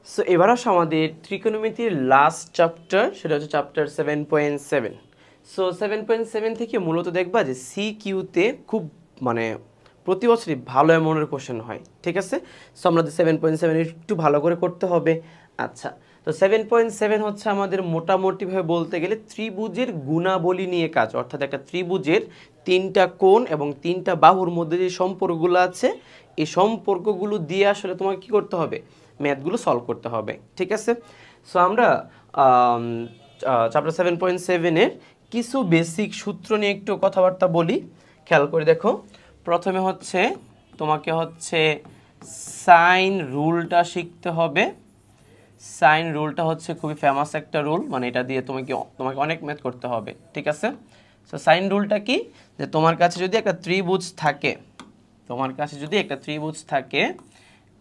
So এবার আসো আমাদের ত্রিকোণমিতির লাস্ট চ্যাপ্টার, সেটা হচ্ছে চ্যাপ্টার 7.7। সো 7.7 থেকে মূলত দেখবা যে সিকিউতে খুব মানে প্রতি বছরই ভালো অ্যামাউন্টের কোশ্চেন হয়, ঠিক আছে। সো আমাদের 7.7 একটু ভালো করে করতে হবে। আচ্ছা, তো 7.7 হচ্ছে আমাদের মোটামুটিভাবে বলতে গেলে ত্রিভুজের গুণাবলী নিয়ে কাজ, অর্থাৎ একটা ত্রিভুজের তিনটা কোণ এবং তিনটা বাহুর মধ্যে যে সম্পর্কগুলো আছে এই সম্পর্কগুলো দিয়ে আসলে তোমাকে কী করতে হবে, ম্যাথগুলো সলভ করতে হবে, ঠিক আছে। সো আমরা চ্যাপ্টার 7.7-এর কিছু বেসিক সূত্র নিয়ে একটু কথাবার্তা বলি, খেয়াল করে দেখো। প্রথমে হচ্ছে তোমাকে হচ্ছে সাইন রুলটা শিখতে হবে। সাইন রুলটা হচ্ছে খুবই ফেমাস একটা রুল, মানে এটা দিয়ে তোমাকে অনেক ম্যাথ করতে হবে, ঠিক আছে। সো সাইন রুলটা কি, যে তোমার কাছে যদি একটা ত্রিভুজ থাকে,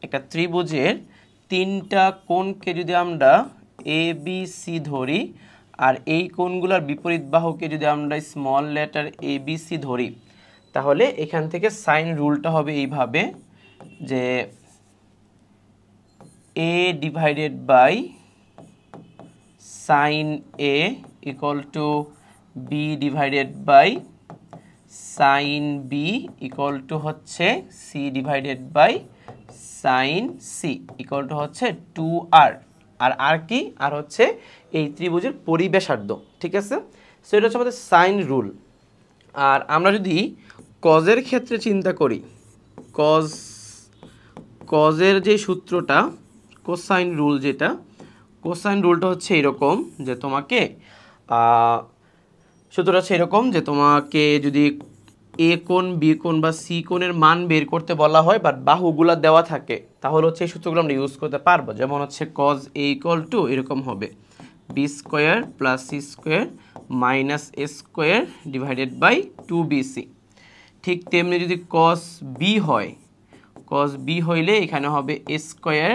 একটা ত্রিভুজের তিনটা কোণকে যদি আমরা এ বি সি ধরি আর এই কোণগুলোর বিপরীত বাহুকে যদি আমরা small letter A B C ধরি, তাহলে এখান থেকে সাইন রুলটা হবে এইভাবে যে a divided by sin a equal to b divided by sin b equal to হচ্ছে c divided by sin c equal to হচ্ছে 2r। আর কি, আর হচ্ছে এই ত্রিভুজের পরিব্যাসার্ধ, ঠিক আছে। সো এটা হচ্ছে আমাদের সাইন রুল। আর আমরা যদি কজের ক্ষেত্রে চিন্তা করি, কজের যে সূত্রটা, কোসাইন রুল, যেটা কোসাইন রুলটা হচ্ছে এরকম যে সূত্রটা হচ্ছে এরকম যে তোমাকে যদি এ কোণ বি কোণ বা সি কোণের মান বের করতে বলা হয় বাট বাহুগুলা দেওয়া থাকে, তাহলে হচ্ছে এই সূত্রগুলো আমরা ইউজ করতে পারবো। যেমন হচ্ছে কজ এ ইকুয়াল টু এরকম হবে b square plus C square minus a square divided by 2bc। ঠিক তেমনি যদি কস বি হয়, কস বি হইলে এখানে হবে A square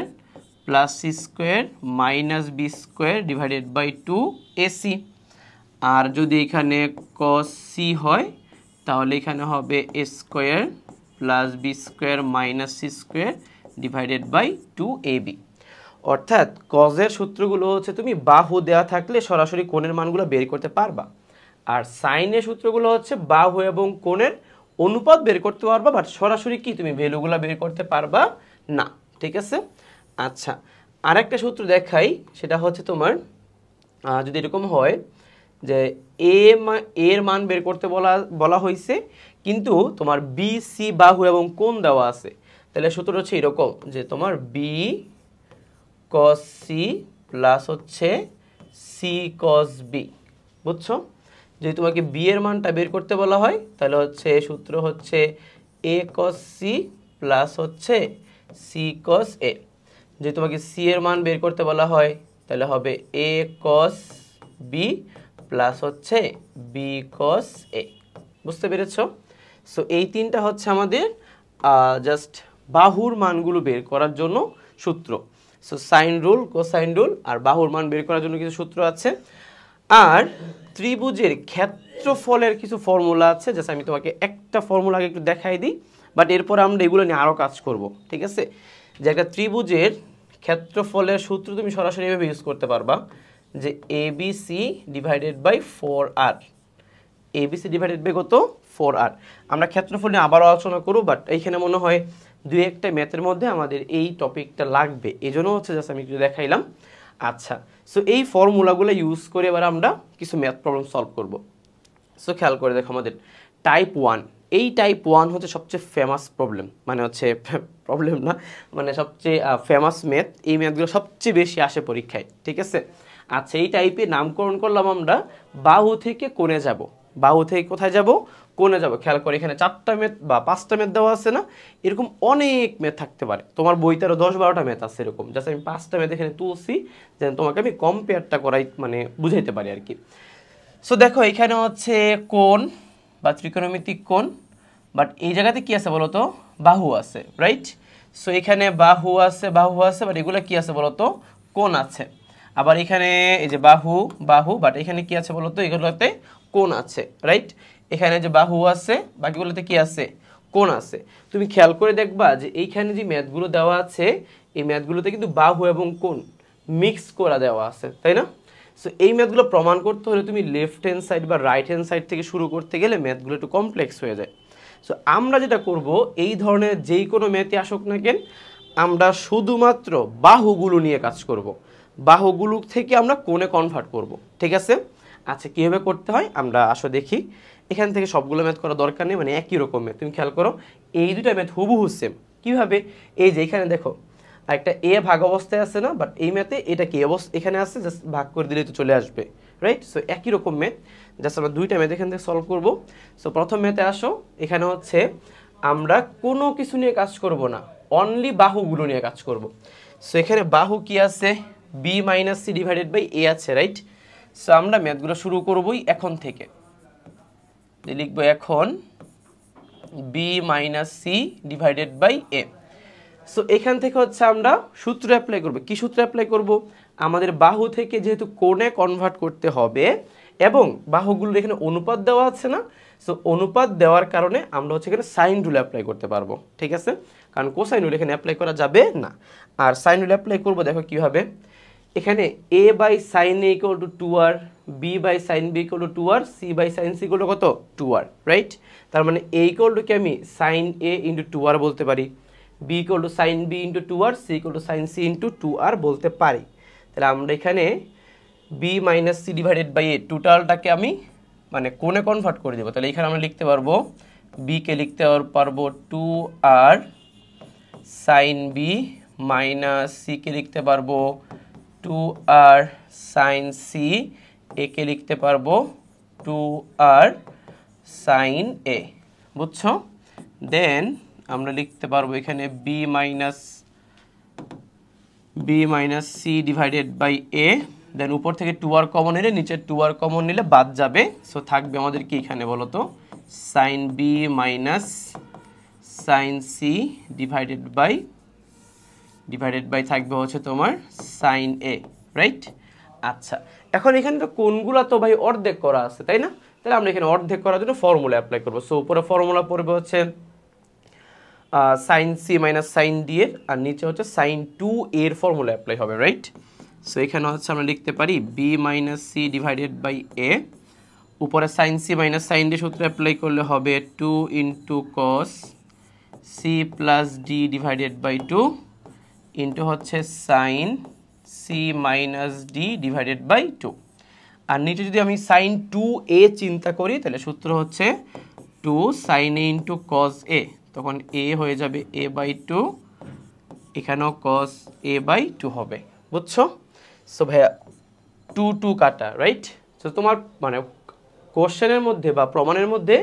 plus C square minus B square divided by 2ac। আর যদি এখানে কস সি হয় তাহলে এখানে হবে A square plus B square minus C square divided by 2ab। অর্থাৎ কজের সূত্রগুলো হচ্ছে তুমি বাহু দেওয়া থাকলে সরাসরি কোণের মানগুলো বের করতে পারবা, আর সাইনের সূত্রগুলো হচ্ছে বাহু এবং কোণের অনুপাত বের করতে পারবা, বাট সরাসরি কি তুমি ভ্যালুগুলো বের করতে পারবা না, ঠিক আছে। আচ্ছা, আরেকটা সূত্র দেখাই, সেটা হচ্ছে তোমার যদি এরকম হয় যে এর মান বের করতে বলা হয়েছে কিন্তু তোমার বি সি বাহু এবং কোণ দেওয়া আছে, তাহলে সূত্রটা হচ্ছে এরকম যে তোমার বি কস সি প্লাস হচ্ছে সি কস বি, বুঝছো। যদি তোমাকে বি এর মানটা বের করতে বলা হয় তাহলে হচ্ছে সূত্র হচ্ছে এ কস সি প্লাস হচ্ছে সি কস এ। যদি তোমাকে সি এর মান বের করতে বলা হয় তাহলে হবে এ কস বি প্লাস হচ্ছে বি কস এ। বুঝতে পেরেছ? সো এই তিনটা হচ্ছে আমাদের জাস্ট বাহুর মানগুলো বের করার জন্য সূত্র। So sine rule, cosine rule আর বাহুর মান বের করার জন্য কিছু সূত্র আছে। আর ত্রিভুজের ক্ষেত্রফলের কিছু ফর্মুলা আছে, জাস্ট আমি তোমাকে একটা ফর্মুলা একটু দেখাই দিই, বাট এরপর আমরা এগুলো নিয়ে আরও কাজ করব, ঠিক আছে। যে একটা ত্রিভুজের ক্ষেত্রফলের সূত্র তুমি সরাসরি এভাবে ইউজ করতে পারবা যে ABC divided by 4r। ABC divided by কত? 4r। আমরা ক্ষেত্রফল নিয়ে আবারও আলোচনা করব, বাট এইখানে মনে হয় দুই একটা ম্যাথের মধ্যে আমাদের এই টপিকটা লাগবে, এই জন্য হচ্ছে জাস্ট আমি একটু দেখাইলাম। আচ্ছা, সো এই ফর্মুলাগুলো ইউজ করে এবার আমরা কিছু ম্যাথ প্রবলেম সলভ করব। সো খেয়াল করে দেখো, আমাদের টাইপ 1, এই টাইপ 1 হচ্ছে সবচেয়ে ফেমাস প্রবলেম, মানে হচ্ছে প্রবলেম না, মানে সবচেয়ে ফেমাস ম্যাথ। এই ম্যাথগুলো সবচেয়ে বেশি আসে পরীক্ষায়, ঠিক আছে। আচ্ছা, এই টাইপে নামকরণ করলাম আমরা বাহু থেকে কোণে যাব। বাহু থেকে কোথায় যাব? কোণে যাব। খেয়াল করে এখানে 4টা ম্যাথ বা 5টা ম্যাথ দেওয়া আছে না, এরকম অনেক ম্যাথ থাকতে পারে। তোমার বইতে আরও 10-12টা ম্যাথ আছে এরকম, জাস্ট আমি 5টা ম্যাথ এখানে তুলছি যেন তোমাকে আমি কম্পেয়ারটা করাই মানে বুঝাইতে পারি আর কি। সো দেখো এখানে হচ্ছে কোণ বা ত্রিকোণমিতিক কোণ, বাট এই জায়গাতে কি আছে বলো তো? বাহু আছে, রাইট। সো এখানে বাহু আছে বাট এগুলো কি আছে বলো তো? কোণ আছে। আবার এখানে এই যে বাহু বাট এখানে কি আছে বলো তো? এগুলোতে কোণ আছে, রাইট। এখানে যে বাহু আছে, বাকিগুলোতে কি আছে? কোণ আছে। তুমি খেয়াল করে দেখবা যে এইখানে যে ম্যাথগুলো দেওয়া আছে এই ম্যাথগুলোতে কিন্তু বাহু এবং কোণ মিক্স করা দেওয়া আছে, তাই না? সো এই ম্যাথগুলো প্রমাণ করতে হলে তুমি লেফট হ্যান্ড সাইড বা রাইট হ্যান্ড সাইড থেকে শুরু করতে গেলে ম্যাথগুলো একটু কমপ্লেক্স হয়ে যায়। সো আমরা যেটা করব, এই ধরনের যেই কোনো ম্যাথই আসুক না কেন, আমরা শুধুমাত্র বাহুগুলো নিয়ে কাজ করব, বাহুগুলো থেকে আমরা কোণে কনভার্ট করব, ঠিক আছে? আচ্ছা, কীভাবে করতে হয় আমরা আসো দেখি। এখান থেকে সবগুলো ম্যাথ করা দরকার নেই, মানে একই রকম ম্যাথ। তুমি খেয়াল করো, এই দুটা ম্যাথ হুবহু সেম। কীভাবে? এই যে এখানে দেখো একটা এ ভাগ অবস্থায় আছে না, বাট এই ম্যাথে এটা কি অবস্থা এখানে আছে, জাস্ট ভাগ করে দিলেই তো চলে আসবে, রাইট? সো একই রকম ম্যাথ, জাস্ট আমরা দুইটা ম্যাথ এখান থেকে সলভ করব। সো প্রথম ম্যাথে আসো, এখানে হচ্ছে আমরা কোনো কিছু নিয়ে কাজ করব না, অনলি বাহুগুলো নিয়ে কাজ করব। সো এখানে বাহু কি আছে, B minus C divided by A আছে, রাইট? সো আমরা ম্যাথগুলো শুরু করবই এখন থেকে, লিখবো এখন b minus C divided by a. So এখান থেকে হচ্ছে আমরা সূত্র অ্যাপ্লাই করব। কি সূত্র অ্যাপ্লাই করব? আমাদের বাহু থেকে যেহেতু কোণে কনভার্ট করতে হবে এবং বাহুগুলোর এখানে অনুপাত দেওয়া আছে না, সো অনুপাত দেওয়ার কারণে আমরা হচ্ছে এখানে সাইন রুল অ্যাপ্লাই করতে পারবো, ঠিক আছে? কারণ কোসাইন রুল এখানে অ্যাপ্লাই করা যাবে না। আর সাইন রুল অ্যাপ্লাই করব, দেখো কীভাবে। এখানে A by sine A equal to 2r, B by sine B equal to 2r, C by sine C equal to কত 2r, রাইট? তার মানে এ ইকুয়াল টু কি আমি সাইন এ ইন্টু 2r বলতে পারি, B equal to sine B into 2r, C equal to sine C into 2r বলতে পারি। তাহলে আমরা এখানে B minus C divided by A টোটালটাকে আমি মানে কোণে কনভার্ট করে দেবো। তাহলে এখানে আমরা লিখতে পারবো, বিকে লিখতে পারবো 2r সাইন বি, মাইনাস সিকে লিখতে পারবো 2r সাইন সি, একে লিখতে পারবো 2r সাইন এ, বুঝছো? দেন আমরা লিখতে পারবো এখানে B minus C divided by A, then উপর থেকে 2r কমন নিলে নিচে 2r কমন নিলে বাদ যাবে। সো থাকবে আমাদের কি এখানে বলো তো, sine b minus sine c divided by থাকবে হচ্ছে তোমার সাইন এ, রাইট? আচ্ছা, এখন এখানে তো কোণগুলো তো ভাই অর্ধেক করা আছে, তাই না? তাহলে আমরা এখানে অর্ধেক করার জন্য ফর্মুলা অ্যাপ্লাই করবো। সো উপরে ফর্মুলা পড়বে হচ্ছে sine C minus sine D এর, আর নিচে হচ্ছে সাইন 2 এর ফর্মুলা অ্যাপ্লাই হবে, রাইট? সো এখানে হচ্ছে আমরা লিখতে পারি B minus C divided by A, উপরে sine C minus sine D সূত্র অ্যাপ্লাই করলে হবে 2 into cos C plus D divided by 2 into হচ্ছে sine C minus D divided by 2। আর নিচে যদি আমি সাইন 2 এ চিন্তা করি, তাহলে সূত্র হচ্ছে 2 সাইন এ ইন্টু কস এ, তখন এ হয়ে যাবে এ বাই 2, এখানেও কস এ বাই 2 হবে, বুঝছো? সো ভাইয়া 2 2 কাটা, রাইট? সো তোমার মানে কোশ্চেনের মধ্যে বা প্রমাণের মধ্যে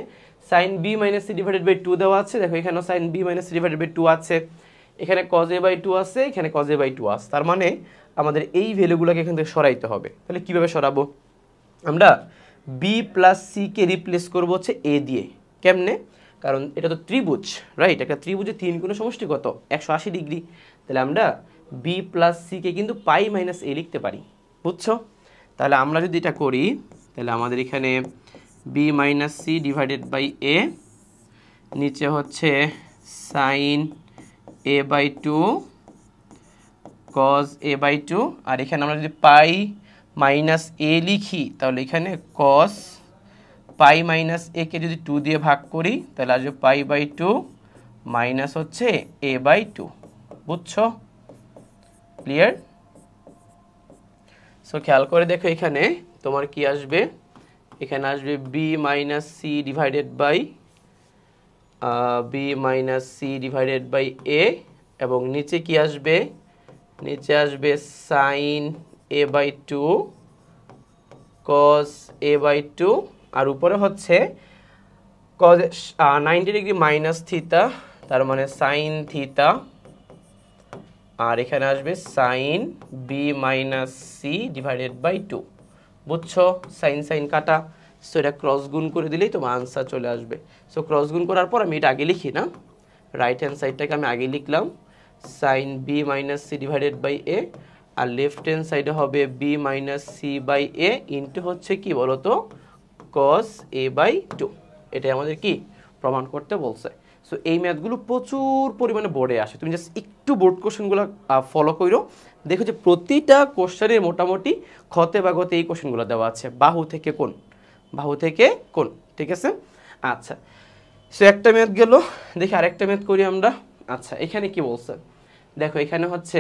sine b minus C divided by 2 দেওয়া আছে। দেখো এখানেও sine b minus C divided by 2 আছে, এখানে কজ এ বাই 2 আছে, এখানে কজ এ বাই 2 আছে। তার মানে আমাদের এই ভ্যালুগুলোকে এখান থেকে সরাইতে হবে। তাহলে কীভাবে সরাবো? আমরা বি প্লাস সিকে রিপ্লেস করবো হচ্ছে এ দিয়ে। কেমনে? কারণ এটা তো ত্রিভুজ, রাইট? একটা ত্রিভুজে 3 কোণের সমষ্টি কত? 180 ডিগ্রি। তাহলে আমরা বি প্লাস সিকে কিন্তু পাই মাইনাস এ লিখতে পারি, বুঝছো? তাহলে আমরা যদি এটা করি, তাহলে আমাদের এখানে B minus C divided by A, নিচে হচ্ছে sine A by 2 cos A by 2, আর এখানে আমরা যদি পাই মাইনাস এ লিখি, তাহলে এখানে কস পাই মাইনাস এ কে যদি 2 দিয়ে ভাগ করি, তাহলে আসবে পাই বাই 2 মাইনাস হচ্ছে এ বাই 2, বুঝছো? ক্লিয়ার? সো খেয়াল করে দেখো, এখানে তোমার কি আসবে, এখানে আসবে B minus C divided by A, এবং নিচে কি আসবে, নিচে আসবে sine A by 2 cos A by 2, আর উপরে হচ্ছে কজ 90 ডিগ্রি মাইনাস থিতা, তার মানে সাইন থিতা, আর এখানে আসবে sine b minus C divided by 2, বুঝছো? সাইন সাইন কাটা। সো এটা ক্রস গুণ করে দিলেই তোমার আনসার চলে আসবে। সো ক্রস গুণ করার পর আমি এটা আগে লিখি না, রাইট হ্যান্ড সাইডটাকে আমি আগে লিখলাম sine b minus C divided by এ, আর লেফট হ্যান্ড সাইডে হবে b minus c by A into হচ্ছে কি বলতো, কস এ বাই 2। এটাই আমাদের কি প্রমাণ করতে বলছে। সো এই ম্যাথগুলো প্রচুর পরিমাণে বোর্ডে আসে, তুমি জাস্ট একটু বোর্ড কোশ্চেনগুলো ফলো করো, দেখো যে প্রতিটা কোশ্চেনের মোটামুটি খতে বা গতে এই কোশ্চেনগুলো দেওয়া আছে, বাহু থেকে কোণ, বাহু থেকে কোণ, ঠিক আছে। আচ্ছা, সো একটা ম্যাথ গেল, দেখি আরেকটা ম্যাথ করি আমরা। আচ্ছা, এখানে কি বলছে দেখো, এখানে হচ্ছে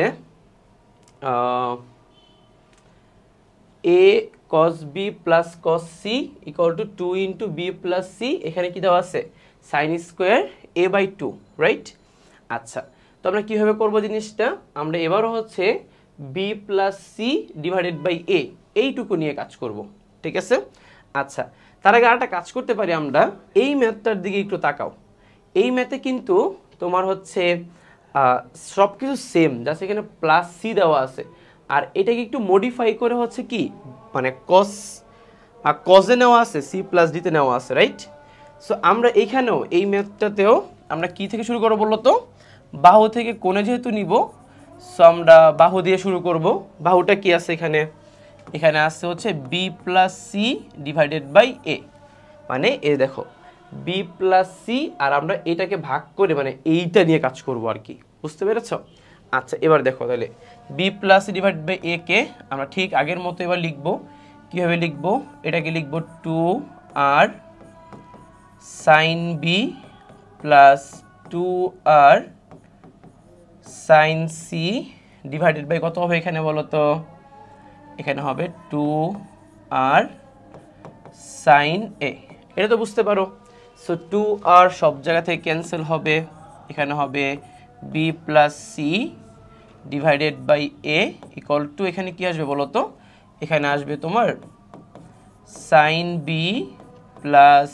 a cos b plus cos c equal to 2 into b plus c, এখানে কি দেওয়া আছে sin square a by 2, right. আচ্ছা, তো আমরা কীভাবে করবো জিনিসটা, আমরা এবারও হচ্ছে b plus c divided by a এইটুকু নিয়ে কাজ করব, ঠিক আছে। আচ্ছা, তার আগে আরেকটা কাজ করতে পারি আমরা, এই ম্যাথটার দিকে একটু তাকাও। এই ম্যাথে কিন্তু তোমার হচ্ছে সব কিছু সেম, জাস্ট এখানে প্লাস সি দেওয়া আছে, আর এটাকে একটু মডিফাই করে হচ্ছে কি মানে কজে নেওয়া আছে, সি প্লাস ডিতে নেওয়া আছে, রাইট। সো আমরা এইখানেও এই ম্যাথটাতেও আমরা কি থেকে শুরু করবো বললো তো, বাহু থেকে কোণে যেহেতু নিব, সো আমরা বাহু দিয়ে শুরু করব। বাহুটা কি আছে এখানে, এখানে আসছে হচ্ছে B plus C divided by A, মানে এ দেখো বি প্লাস সি, আর আমরা এটাকে ভাগ করে মানে এইটা নিয়ে কাজ করব আর কি, বুঝতে পেরেছ। আচ্ছা, এবার দেখো তাহলে B plus C divide by A কে আমরা ঠিক আগের মতো এবার লিখবো। কীভাবে লিখবো, এটাকে লিখবো 2r sine B plus 2r sine c divided by কত হবে এখানে বলো তো, এখানে হবে 2r সাইন এ, এটা তো বুঝতে পারো। সো 2r সব জায়গা থেকে ক্যান্সেল হবে, এখানে হবে b প্লাস C divided by a equal to, এখানে কি আসবে বলো তো, এখানে আসবে তোমার sine B plus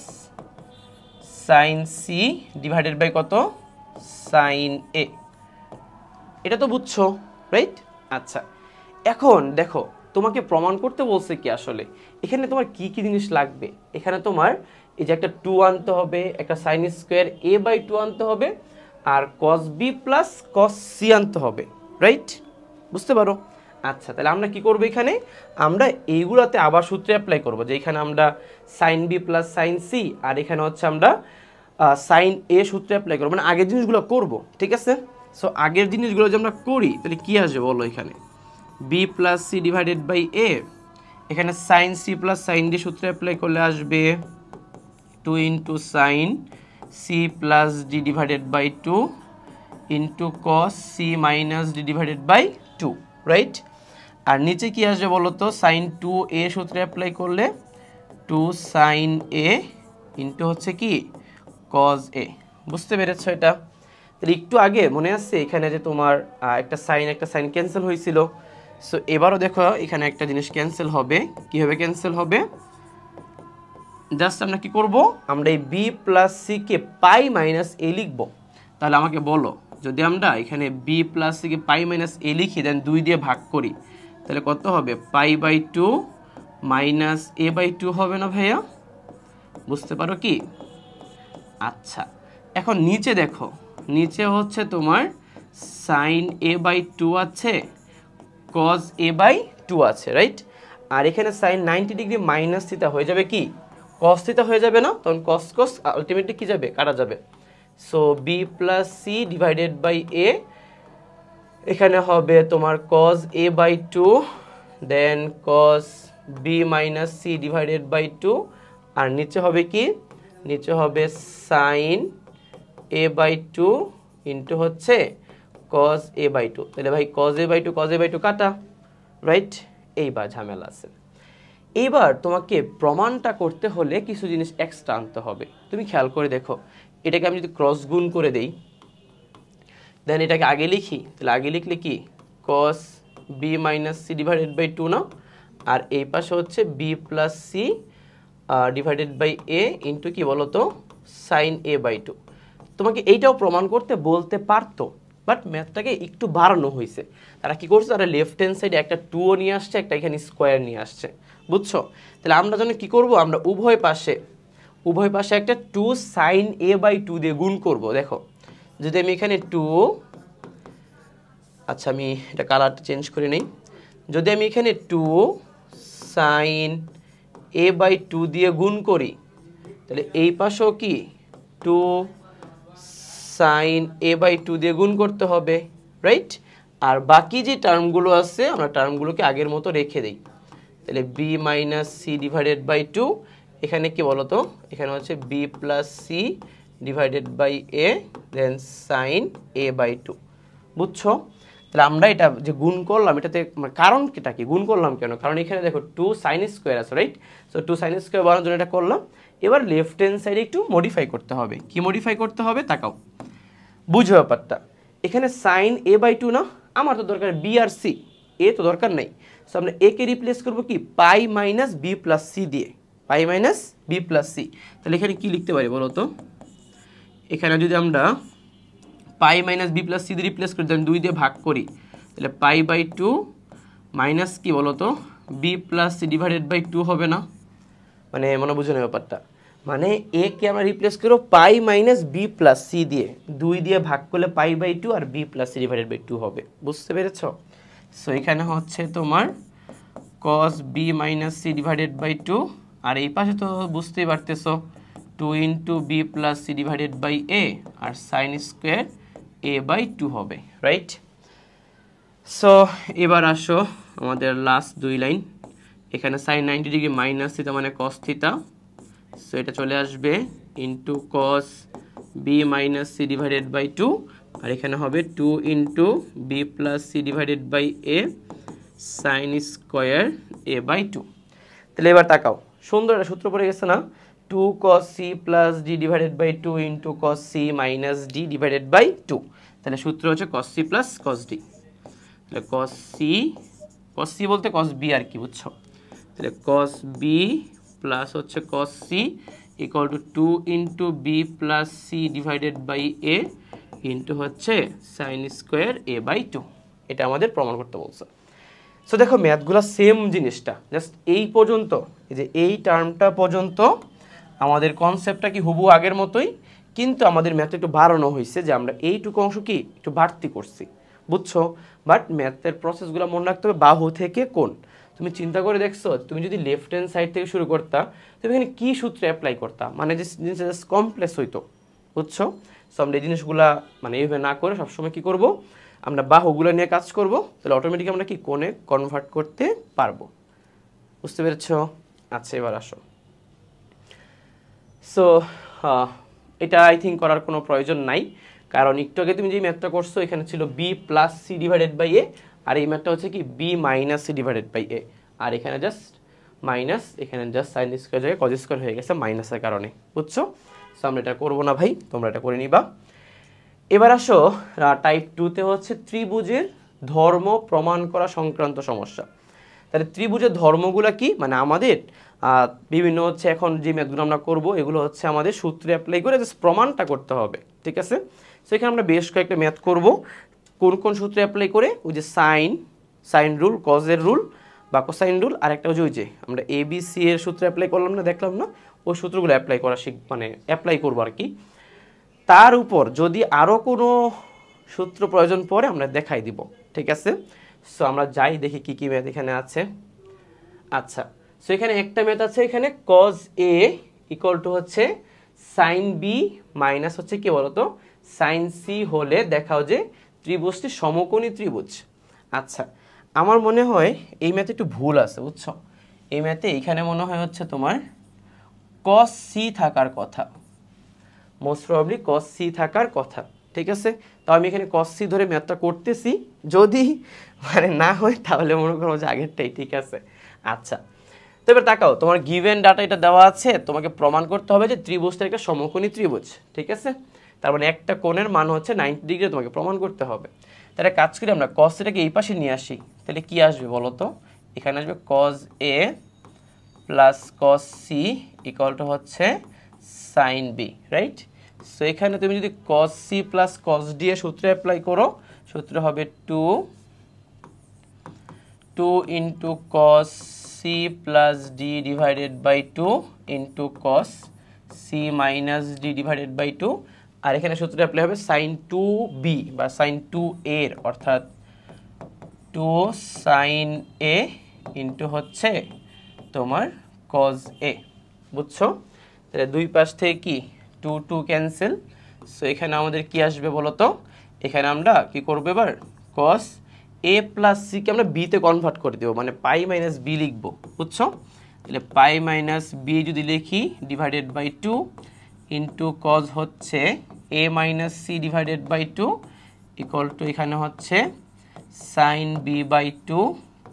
sine c divided by কত, সাইন এ, এটা তো বুঝছো, রাইট। আচ্ছা, এখন দেখো তোমাকে প্রমাণ করতে বলছে কি আসলে, এখানে তোমার কি কি জিনিস লাগবে, এখানে তোমার এই যে একটা 2 আনতে হবে, একটা সাইন স্কোয়ার a বাই 2 আনতে হবে, আর cos b plus cos c আনতে হবে, রাইট, বুঝতে পারো। আচ্ছা, তাহলে আমরা কি করব, এখানে আমরা এইগুলাতে আবার সূত্রে অ্যাপ্লাই করব, যে এখানে আমরা sine B plus sine C, আর এখানে হচ্ছে আমরা সাইন এ সূত্রে অ্যাপ্লাই করবো, মানে আগের জিনিসগুলো করব, ঠিক আছে। সো আগের জিনিসগুলো যে আমরা করি তাহলে কি আসবে বলো, এখানে B plus C divided by A, এখানে sine C plus sine D সূত্রে অ্যাপ্লাই করলে আসবে 2 into sine C plus D divided by 2 into cos C minus D divided by 2, right. আর নিচে কি আসবে বলো তো, সাইন 2a সূত্রে অ্যাপ্লাই করলে 2 সাইন এ ইন্টু হচ্ছে কি কজ এ, বুঝতে পেরেছো এটা। তাহলে একটু আগে মনে আসছে এখানে যে তোমার একটা সাইন ক্যান্সেল হয়েছিল, সো এবারও দেখো এখানে একটা জিনিস ক্যান্সেল হবে, কীভাবে ক্যান্সেল হবে, জাস্ট আমরা কি করব, আমরা এই বি প্লাস সি কে পাই মাইনাস এ লিখবো। তাহলে আমাকে বলো, যদি আমরা এখানে বি প্লাস সি কে পাই মাইনাস এ লিখি, দেন 2 দিয়ে ভাগ করি, তাহলে কত হবে, pi by 2 minus a by 2 হবে না ভাইয়া, বুঝতে পারো কি। আচ্ছা, এখন নিচে দেখো, নিচে হচ্ছে তোমার সাইন এ বাই 2 আছে, কজ এ বাই 2 আছে, রাইট। আর এখানে সাইন 90 ডিগ্রি মাইনাস থিটা হয়ে যাবে কি কস থিটা হয়ে যাবে না, তখন কস কস আলটিমেটলি কি যাবে, কাটা যাবে। So B plus C divided by A, এখানে হবে তোমার cos A by 2 then cos B minus C divided by 2, আর নিচে হবে কি, নিচে হবে সাইন এ বাই 2 ইন্টু হচ্ছে কজ এ বাই 2, তাহলে ভাই কজ এ বাই 2 কাটা, রাইট। এইবার ঝামেলা আছে, এইবার তোমাকে প্রমাণটা করতে হলে কিছু জিনিস এক্সট্রা আনতে হবে। তুমি খেয়াল করে দেখো, এটাকে আমি যদি ক্রস গুণ করে দেই, দেন এটাকে আগে লিখি, তাহলে আগে লিখলে কি cos B minus C divided by 2 না, আর এই পাশে হচ্ছে B plus C divided by A into কি বলতো সাইন এ বাই 2। তোমাকে এইটাও প্রমাণ করতে বলতে পারতো, বাট ম্যাথটাকে একটু বাড়ানো হয়েছে। তারা কি করছে, তারা লেফট হ্যান্ড সাইডে একটা 2 নিয়ে আসছে, একটা এখানে স্কোয়ার নিয়ে আসছে, বুঝছো। তাহলে আমরা যেন কি করব, আমরা উভয় পাশে একটা 2 সাইন এ বাই 2 দিয়ে গুণ করব। দেখো যদি আমি এখানে 2, আচ্ছা আমি এটা কালারটা চেঞ্জ করে নেই, যদি আমি এখানে 2 সাইন এ বাই 2 দিয়ে গুণ করি, তাহলে এই পাশেও কি 2 সাইন এ বাই টু দিয়ে গুণ করতে হবে, রাইট? আর বাকি যে টার্মগুলো আছে আমরা টার্মগুলোকে আগের মতো রেখে দিই। তাহলে b minus C divided by two, এখানে কি বলতো, এখানে হচ্ছে B plus C divided by A, then sine A by two. বুঝছো? তাহলে আমরা এটা যে গুণ করলাম, এটাতে কারণ কিটা কি, গুণ করলাম কেন? কারণ এখানে দেখো টু সাইন স্কোয়ার আছে, right? So two sine square বানানোর জন্য এটা করলাম। এবার লেফট হ্যান্ড সাইডে একটু মডিফাই করতে হবে। কি মডিফাই করতে হবে তাকাও, বুঝো ব্যাপারটা। এখানে সাইন এ বাই টু না, আমার তো দরকার বি আর সি, এ তো দরকার নেই। সো আমরা এ কে রিপ্লেস করবো কি, পাই মাইনাস বি প্লাস সি দিয়ে, পাই মাইনাস বি প্লাস সি। তাহলে এখানে কি লিখতে পারি বলো তো? এখানে যদি আমরা পাই মাইনাস বি প্লাস সি দিয়ে রিপ্লেস করি, তাহলে 2 দিয়ে ভাগ করি, তাহলে পাই বাই টু মাইনাস কি বলো তো, b plus C divided by two হবে না? মানে মনে বুঝো না ব্যাপারটা, মানে এ কে আমরা রিপ্লেস করবো pi minus B plus C দিয়ে, 2 দিয়ে ভাগ করলে পাই বাই টু আর B plus C divided by two হবে। বুঝতে পেরেছ? সো এখানে হচ্ছে তোমার cos B minus C divided by two, আর এই পাশে তো বুঝতেই পারতেছো 2 into B plus C divided by এ, আর sine square A by two হবে, রাইট? সো এবার আসো আমাদের লাস্ট 2 লাইন। এখানে সাইন 90 ডিগ্রি মাইনাস থিটা মানে কস থিটা, সো এটা চলে আসবে into cos B minus C divided by two, আর এখানে হবে 2 into B plus C divided by A sine square A by two. তাহলে এবার তাকাও, সুন্দর একটা সূত্র পড়ে গেছে না, 2 cos c plus D divided by 2 into cos c minus D divided by 2। তাহলে সূত্র হচ্ছে cos c plus cos d। তাহলে cos c বলতে cos b আর কি, বুঝছো? তাহলে cos b প্লাস হচ্ছে cos c equal to 2 into B plus C divided by A into হচ্ছে sine square A by two. এটা আমাদের প্রমাণ করতে বলছে। সো দেখো ম্যাথগুলো সেম জিনিসটা, জাস্ট এই পর্যন্ত, এই যে এই টার্মটা পর্যন্ত আমাদের কনসেপ্টটা কি হুবহু আগের মতোই, কিন্তু আমাদের ম্যাথে একটু বাড়ানো হয়েছে, যে আমরা এইটুকু অংশ কি একটু বাড়তি করছি, বুঝছো? বাট ম্যাথের প্রসেসগুলো মনে রাখতে হবে বাহু থেকে কোণ। তুমি চিন্তা করে দেখছো, তুমি যদি লেফট হ্যান্ড সাইড থেকে শুরু করতা, তুমি এখানে কী সূত্রে অ্যাপ্লাই করতা, মানে যে জিনিসটা জাস্ট কমপ্লেক্স হইতো, বুঝছো? সো আমরা এই জিনিসগুলা মানে এইভাবে না করে সবসময় কী করবো, আমরা বাহুগুলো নিয়ে কাজ করব, তাহলে অটোমেটিক আমরা কি কোণে কনভার্ট করতে পারবো। বুঝতে পেরেছো? আচ্ছা এবার আসো। সো এটা আই থিঙ্ক করার কোনো প্রয়োজন নাই, কারণ একটু আগে তুমি যে ম্যাথটা করছো এখানে ছিল B plus C divided by এ, আর এই ম্যাথটা হচ্ছে কি B minus C divided by এ, আর এখানে জাস্ট মাইনাস, এখানে জাস্ট সাইন স্কোয়ার জায়গায় কজ স্কোয়ার হয়ে গেছে মাইনাসের কারণে, বুঝছো? সো আমরা এটা করবো না ভাই, তোমরা এটা করে নিবা। এবার আসো টাইপ 2তে হচ্ছে ত্রিভুজের ধর্ম প্রমাণ করা সংক্রান্ত সমস্যা। তাহলে ত্রিভুজের ধর্মগুলো কি, মানে আমাদের বিভিন্ন হচ্ছে এখন যে ম্যাথগুলো আমরা করবো এগুলো হচ্ছে আমাদের সূত্রে অ্যাপ্লাই করে জাস্ট প্রমাণটা করতে হবে, ঠিক আছে? সো এখানে আমরা বেশ কয়েকটা ম্যাথ করব, কোন কোন সূত্রে অ্যাপ্লাই করে, ওই যে সাইন রুল, কজের রুল বা কোসাইন রুল, আর একটা ওই যে আমরা ABC এর সূত্রে অ্যাপ্লাই করলাম না, দেখলাম না, ওই সূত্রগুলো অ্যাপ্লাই করা মানে অ্যাপ্লাই করবো আর কি। তার উপর যদি আরও কোনো সূত্র প্রয়োজন পড়ে আমরা দেখাই দিব, ঠিক আছে? সো আমরা যাই দেখি কি কি ম্যাথ এখানে আছে। আচ্ছা, সো এখানে একটা ম্যাথ আছে, এখানে কজ এ ইকুয়াল টু হচ্ছে সাইন বি মাইনাস হচ্ছে কি বলতো সাইন সি হলে দেখাও যে ত্রিভুজটি সমকোণী ত্রিভুজ। আচ্ছা, আমার মনে হয় এই ম্যাথে একটু ভুল আছে, বুঝছো? এই ম্যাথে এইখানে মনে হয় হচ্ছে তোমার কস সি থাকার কথা, মোস্ট প্রবাবলি কস সি থাকার কথা, ঠিক আছে? তো আমি এখানে কস সি ধরে ম্যাথটা করতেছি, যদি মানে না হয় তাহলে মনে করো যে আগেরটাই ঠিক আছে। আচ্ছা, তো এবার তাকাও, তোমার গিভেন ডাটা এটা দেওয়া আছে, তোমাকে প্রমাণ করতে হবে যে ত্রিভুজটা একটা সমকোণী ত্রিভুজ, ঠিক আছে? তার মানে একটা কোণের মান হচ্ছে 90 ডিগ্রি তোমাকে প্রমাণ করতে হবে। তাহলে কাজ করি আমরা কস এটাকে এই পাশে নিয়ে আসি, তাহলে কি আসবে বলো তো? এখানে আসবে cos A plus cos C equal to হচ্ছে সাইন বি, রাইট? সো এখানে তুমি যদি cos c plus cos d এর সূত্র অ্যাপ্লাই করো, সূত্র হবে 2 into cos c plus d divided by 2 into cos c minus d divided by 2, আর এখানে সূত্র অ্যাপ্লাই হবে সাইন 2b বা সাইন 2a এর, অর্থাৎ 2 সাইন a ইন্টু হচ্ছে তোমার cos a, বুঝছো? তাহলে দুই পাশ থেকে কি 2 2 ক্যান্সেল, সো এখানে আমাদের কি আসবে বলো তো, এখানে আমরা কি করবো এবার, কস এ প্লাস সিকে আমরা বিতে কনভার্ট করে দেবো, মানে পাই মাইনাস বি লিখবো, বুঝছো? তাহলে পাই মাইনাস বি যদি লিখি ডিভাইডেড বাই 2 ইন্টু কজ হচ্ছে A minus C divided by 2 equal to এখানে হচ্ছে sine B by 2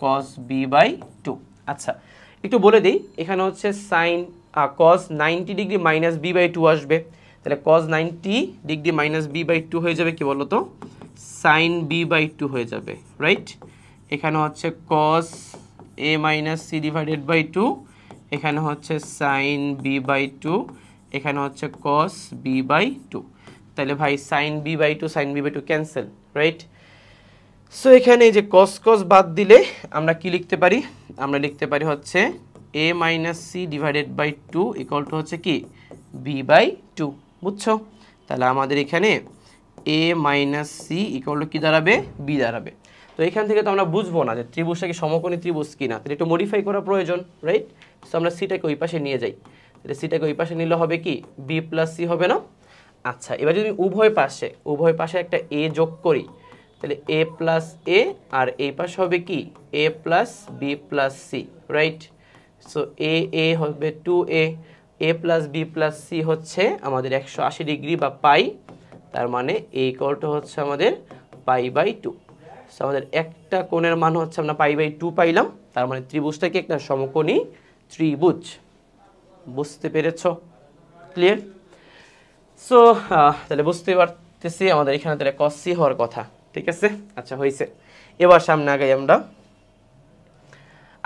cos B by 2। আচ্ছা একটু বলে দিই, এখানে হচ্ছে sine cos 90 degree minus B by 2 আসবে, তাহলে cos 90 degree minus B by 2 হয়ে যাবে কি বলো তো, সাইন বি বাই 2 হয়ে যাবে, রাইট? এখানে হচ্ছে কস এ মাইনাস সি ডিভাইডেড বাই 2, এখানে হচ্ছে সাইন বি বাই 2, এখানে হচ্ছে কস বি বাই 2। তাহলে ভাই sine B by 2 sine B by 2 cancel, right? So এখানে এই যে কস কস বাদ দিলে আমরা কি লিখতে পারি, আমরা লিখতে পারি হচ্ছে A minus C divided by 2 equal to হচ্ছে কি বি বাই 2, বুঝছো? তাহলে আমাদের এখানে A minus C equal to কী দাঁড়াবে, বি দাঁড়াবে। তো এখান থেকে তো আমরা বুঝবো না যে ত্রিভুজটা কি সমকোণী ত্রিভুজ কিনা, তাহলে একটু মডিফাই করা প্রয়োজন, রাইট? সো আমরা সিটাকে ওই পাশে নিয়ে যাই, তাহলে সিটাকে ওই পাশে নিলে হবে কি বি প্লাস সি হবে না? আচ্ছা এবার যদি উভয় পাশে একটা এ যোগ করি, তাহলে এ প্লাস এ আর এই পাশে হবে কি A plus B plus C, right? So A হবে 2a, A plus B plus C হচ্ছে আমাদের 180 ডিগ্রি বা পাই, তার মানে এ ইকুয়াল টু হচ্ছে আমাদের পাই বাই 2। সো আমাদের একটা কোণের মান হচ্ছে আমরা পাই বাই 2 পাইলাম, তার মানে ত্রিভুজটা কি একটা সমকোণী ত্রিভুজ। বুঝতে পেরেছো? ক্লিয়ার? সো তাহলে বুঝতে পারতেছি আমাদের এখানে তাহলে কস সি হওয়ার কথা, ঠিক আছে? আচ্ছা হয়েছে, এবার সামনে আগাই আমরা।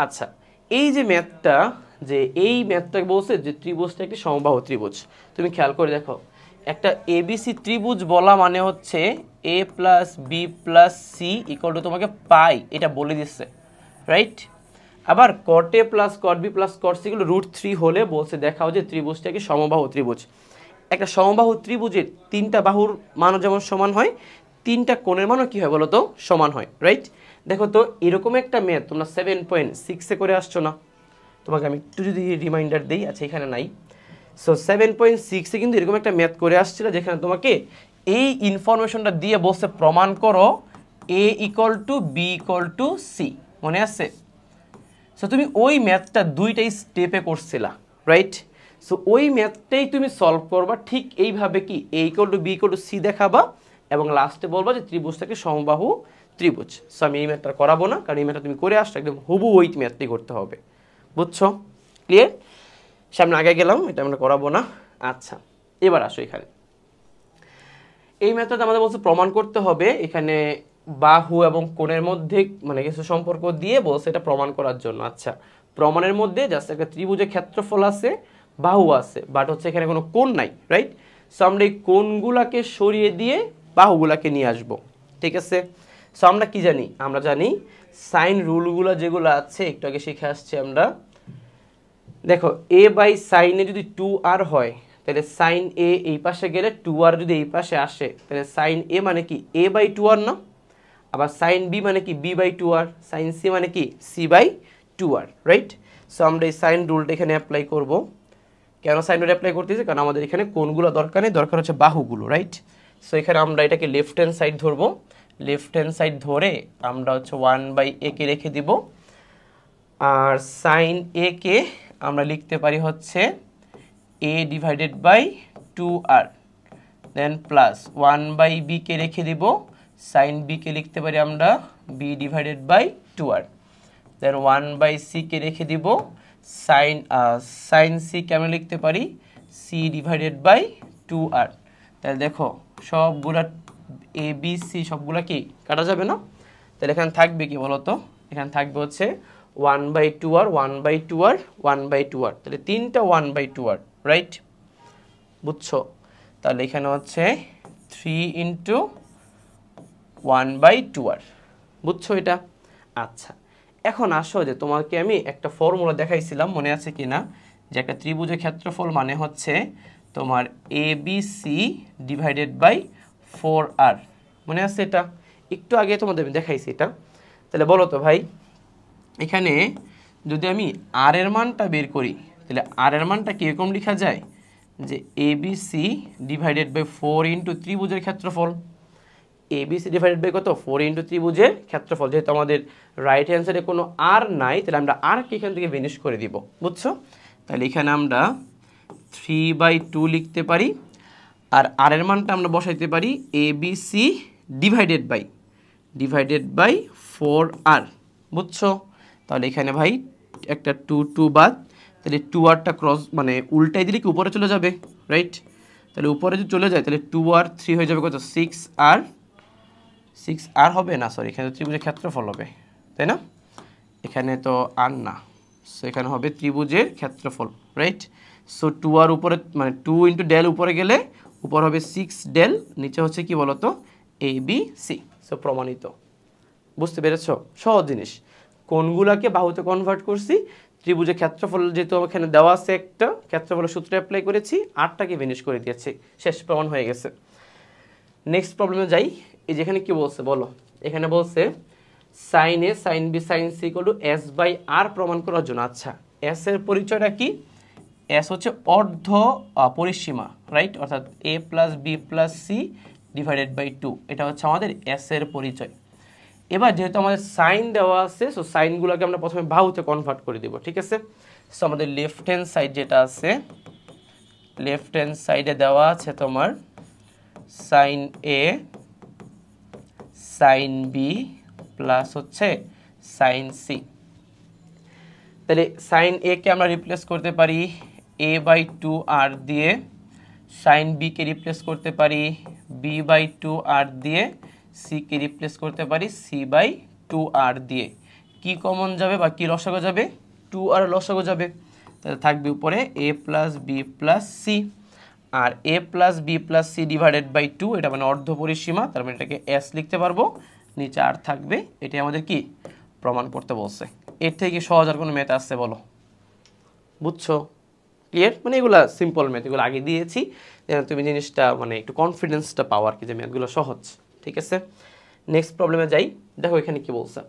আচ্ছা এই যে ম্যাথটা, যে এই ম্যাথটাকে বলছে যে ত্রিভুজটা একটি সমবাহু ত্রিভুজ, তুমি খেয়াল করে দেখো একটা এবিসি ত্রিভুজ বলা মানে হচ্ছে A plus B plus C equal to তোমাকে পাই, এটা বলে দিচ্ছে, রাইট? আবার cot A plus cot B plus cot C এগুলো √3 হলে বলছে দেখাও যে ত্রিভুজটা কি সমবাহু ত্রিভুজ। একটা সমবাহু ত্রিভুজের তিনটা বাহুর মানও যেমন সমান হয়, তিনটা কোণের মানও কী হয় বলো তো, সমান হয়, রাইট? দেখো তো এরকম একটা ম্যাথ তোমরা 7.6 করে আসছো না? তোমাকে আমি একটু যদি রিমাইন্ডার দিই, আচ্ছা এখানে নাই। সো 7.6 কিন্তু এরকম একটা ম্যাথ করে আসছিল যেখানে তোমাকে এই ইনফরমেশনটা দিয়ে বসে প্রমাণ করো A equal to B equal to C, মনে আছে? সো তুমি ওই ম্যাথটা দুইটাই স্টেপে করছিলা, রাইট? সো ওই ম্যাথটাই তুমি সলভ করবা ঠিক এইভাবে, কি A equal to B equal to C দেখাবা এবং লাস্টে বলবা যে ত্রিভুজটাকে সমবাহু ত্রিভুজ। সো আমি এই ম্যাথটা করাবো না, কারণ এই ম্যাথটা তুমি করে আসছো, একদম হুবু ওই ম্যাথটাই করতে হবে, বুঝছো? ক্লিয়ার? সামনে আগে গেলাম, এটা আমরা করাবো না। আচ্ছা এবার আসো এখানে এই ম্যাথটা আমাদের বলছে প্রমাণ করতে হবে এখানে বাহু এবং কোণের মধ্যে মানে কিছু সম্পর্ক দিয়ে বলছে এটা প্রমাণ করার জন্য। আচ্ছা প্রমাণের মধ্যে জাস্ট একটা ত্রিভুজের ক্ষেত্রফল আছে, বাহু আছে, বাট হচ্ছে এখানে কোনো কোণ নাই, রাইট? সো আমরা এই কোণগুলাকে সরিয়ে দিয়ে বাহুগুলাকে নিয়ে আসবো, ঠিক আছে? সো আমরা কি জানি, আমরা জানি সাইন রুলগুলো যেগুলো আছে একটু আগে শিখে আসছি আমরা। দেখো এ বাই সাইনে যদি 2r হয় তাহলে সাইন এ এই পাশে গেলে 2r যদি এই পাশে আসে তাহলে সাইন এ মানে কি a বাই 2r না? আবার সাইন বি মানে কি b by 2r, sine C মানে কি c by 2r, right? So আমরা এই সাইন রুলটা এখানে অ্যাপ্লাই করব। কেন সাইন রুল অ্যাপ্লাই করতেছি? কারণ আমাদের এখানে কোণগুলো দরকার নেই, দরকার হচ্ছে বাহুগুলো, রাইট? সো এখানে আমরা এটাকে লেফট হ্যান্ড সাইড ধরবো, লেফট হ্যান্ড সাইড ধরে আমরা হচ্ছে 1/a কে রেখে দিব, আর সাইন এ কে আমরা লিখতে পারি হচ্ছে a divided by 2r, then plus 1/b কে রেখে দিব, সাইন বি কে লিখতে পারি আমরা b divided by 2r, then 1/c কে রেখে দিব, সাইন সি কে আমরা লিখতে পারি c ডিভাইডেড বাই 2r। তাহলে দেখো সবগুলা এ বি সি সবগুলা কি কাটা যাবে না? তাহলে এখানে থাকবে কি বলতো, এখানে থাকবে হচ্ছে 1/2r 1/2r 1/2r, তাহলে তিনটা 1/2r, রাইট? বুঝছো? তাহলে এখানে হচ্ছে 3 × 1/2r, বুঝছো এটা? আচ্ছা এখন আসো যে তোমাকে আমি একটা ফর্মুলা দেখাইছিলাম, মনে আছে কি না, যে একটা ত্রিভুজের ক্ষেত্রফল মানে হচ্ছে তোমার ABC ডিভাইডেড বাই 4r, মনে আছে এটা? একটু আগে তোমাদের দেখাইছি এটা। তাহলে বলো তো ভাই এখানে যদি আমি আর এর মানটা বের করি তাহলে আর এর মানটা কীরকম লেখা যায়, যে এবিসি ডিভাইডেড বাই 4 ইন্টু ত্রিভুজের ক্ষেত্রফল। এবিসি ডিভাইডেড বাই কত? 4 ইন্টু ত্রিভুজের ক্ষেত্রফল। যেহেতু আমাদের রাইট হ্যান্ড কোনো আর নাই, তাহলে আমরা আরকে এখান থেকে ভেনিশ করে দিব, বুঝছো? তাহলে এখানে আমরা 3/2 লিখতে পারি, আর আর এর মানটা আমরা বসাইতে পারি এবিসি ডিভাইডেড বাই 4r, বুঝছো? তাহলে এখানে ভাই একটা 2 বাদ, তাহলে 2rটা ক্রস মানে উল্টাই দিলে কি উপরে চলে যাবে, রাইট? তাহলে উপরে যদি চলে যায় তাহলে 2r 3 হয়ে যাবে কত? 6r হবে না, সরি, এখানে ত্রিভুজের ক্ষেত্রফল হবে, তাই না? এখানে তো আর না, সো এখানে হবে ত্রিভুজের ক্ষেত্রফল, রাইট? সো 2r উপরে মানে 2 ইন্টু ডেল উপরে গেলে উপর হবে 6 ডেল, নিচে হচ্ছে কি বলতো? ABC। সো প্রমাণিত। বুঝতে পেরেছো? সহজ জিনিস। কোনগুলাকে বাহুতে কনভার্ট করছি, ত্রিভুজের ক্ষেত্রফল যেহেতু এখানে দেওয়া আছে, একটা ক্ষেত্রফলের সূত্র অ্যাপ্লাই করেছি, আরটাকে ভেনিশ করে দিয়েছি, শেষ, প্রমাণ হয়ে গেছে। নেক্সট প্রবলেমে যাই। এই যেখানে কি বলছে বলো, এখানে বলছে sine A sine B sine C equal to S by R প্রমাণ করার জন্য। আচ্ছা, এস এর পরিচয়টা কি? এস হচ্ছে অর্ধ পরিসীমা, রাইট? অর্থাৎ A plus B plus C divided by 2, এটা হচ্ছে আমাদের এস এর পরিচয়। এবার যেহেতু আমাদের সাইন দেওয়া আছে, সো সাইনগুলোকে আমরা প্রথমে বাহুতে কনভার্ট করে দিব, ঠিক আছে? সো আমাদের লেফট হ্যান্ড সাইড যেটা আছে, লেফট হ্যান্ড সাইডে দেওয়া আছে তোমার sign A sine B plus হচ্ছে সাইন সি। তাহলে সাইন এ কে আমরা রিপ্লেস করতে পারি a/2r দিয়ে, সাইন বি কে রিপ্লেস করতে পারি b/2r দিয়ে, সি কে রিপ্লেস করতে পারি c/2r দিয়ে। কি কমন যাবে বা কি লসাগু যাবে? 2r লসাগু যাবে। তাহলে থাকবে উপরে a plus B plus c, আর a plus B plus C divided by 2, এটা মানে অর্ধ পরিসীমা, তার মানে এটাকে s লিখতে পারবো, নিচে আর থাকবে। এটাই আমাদের কি প্রমাণ করতে বলছে। এর থেকে সহজ আর কোনো ম্যাথ আসছে বলো? বুঝছো? ক্লিয়ার? মানে এগুলো সিম্পল ম্যাথ, এগুলো আগে দিয়েছি, তুমি জিনিসটা মানে একটু কনফিডেন্সটা পাও আর কি, যে ম্যাথগুলো সহজ, ঠিক আছে? নেক্সট প্রবলেমে যাই। দেখো এখানে কি বলছে।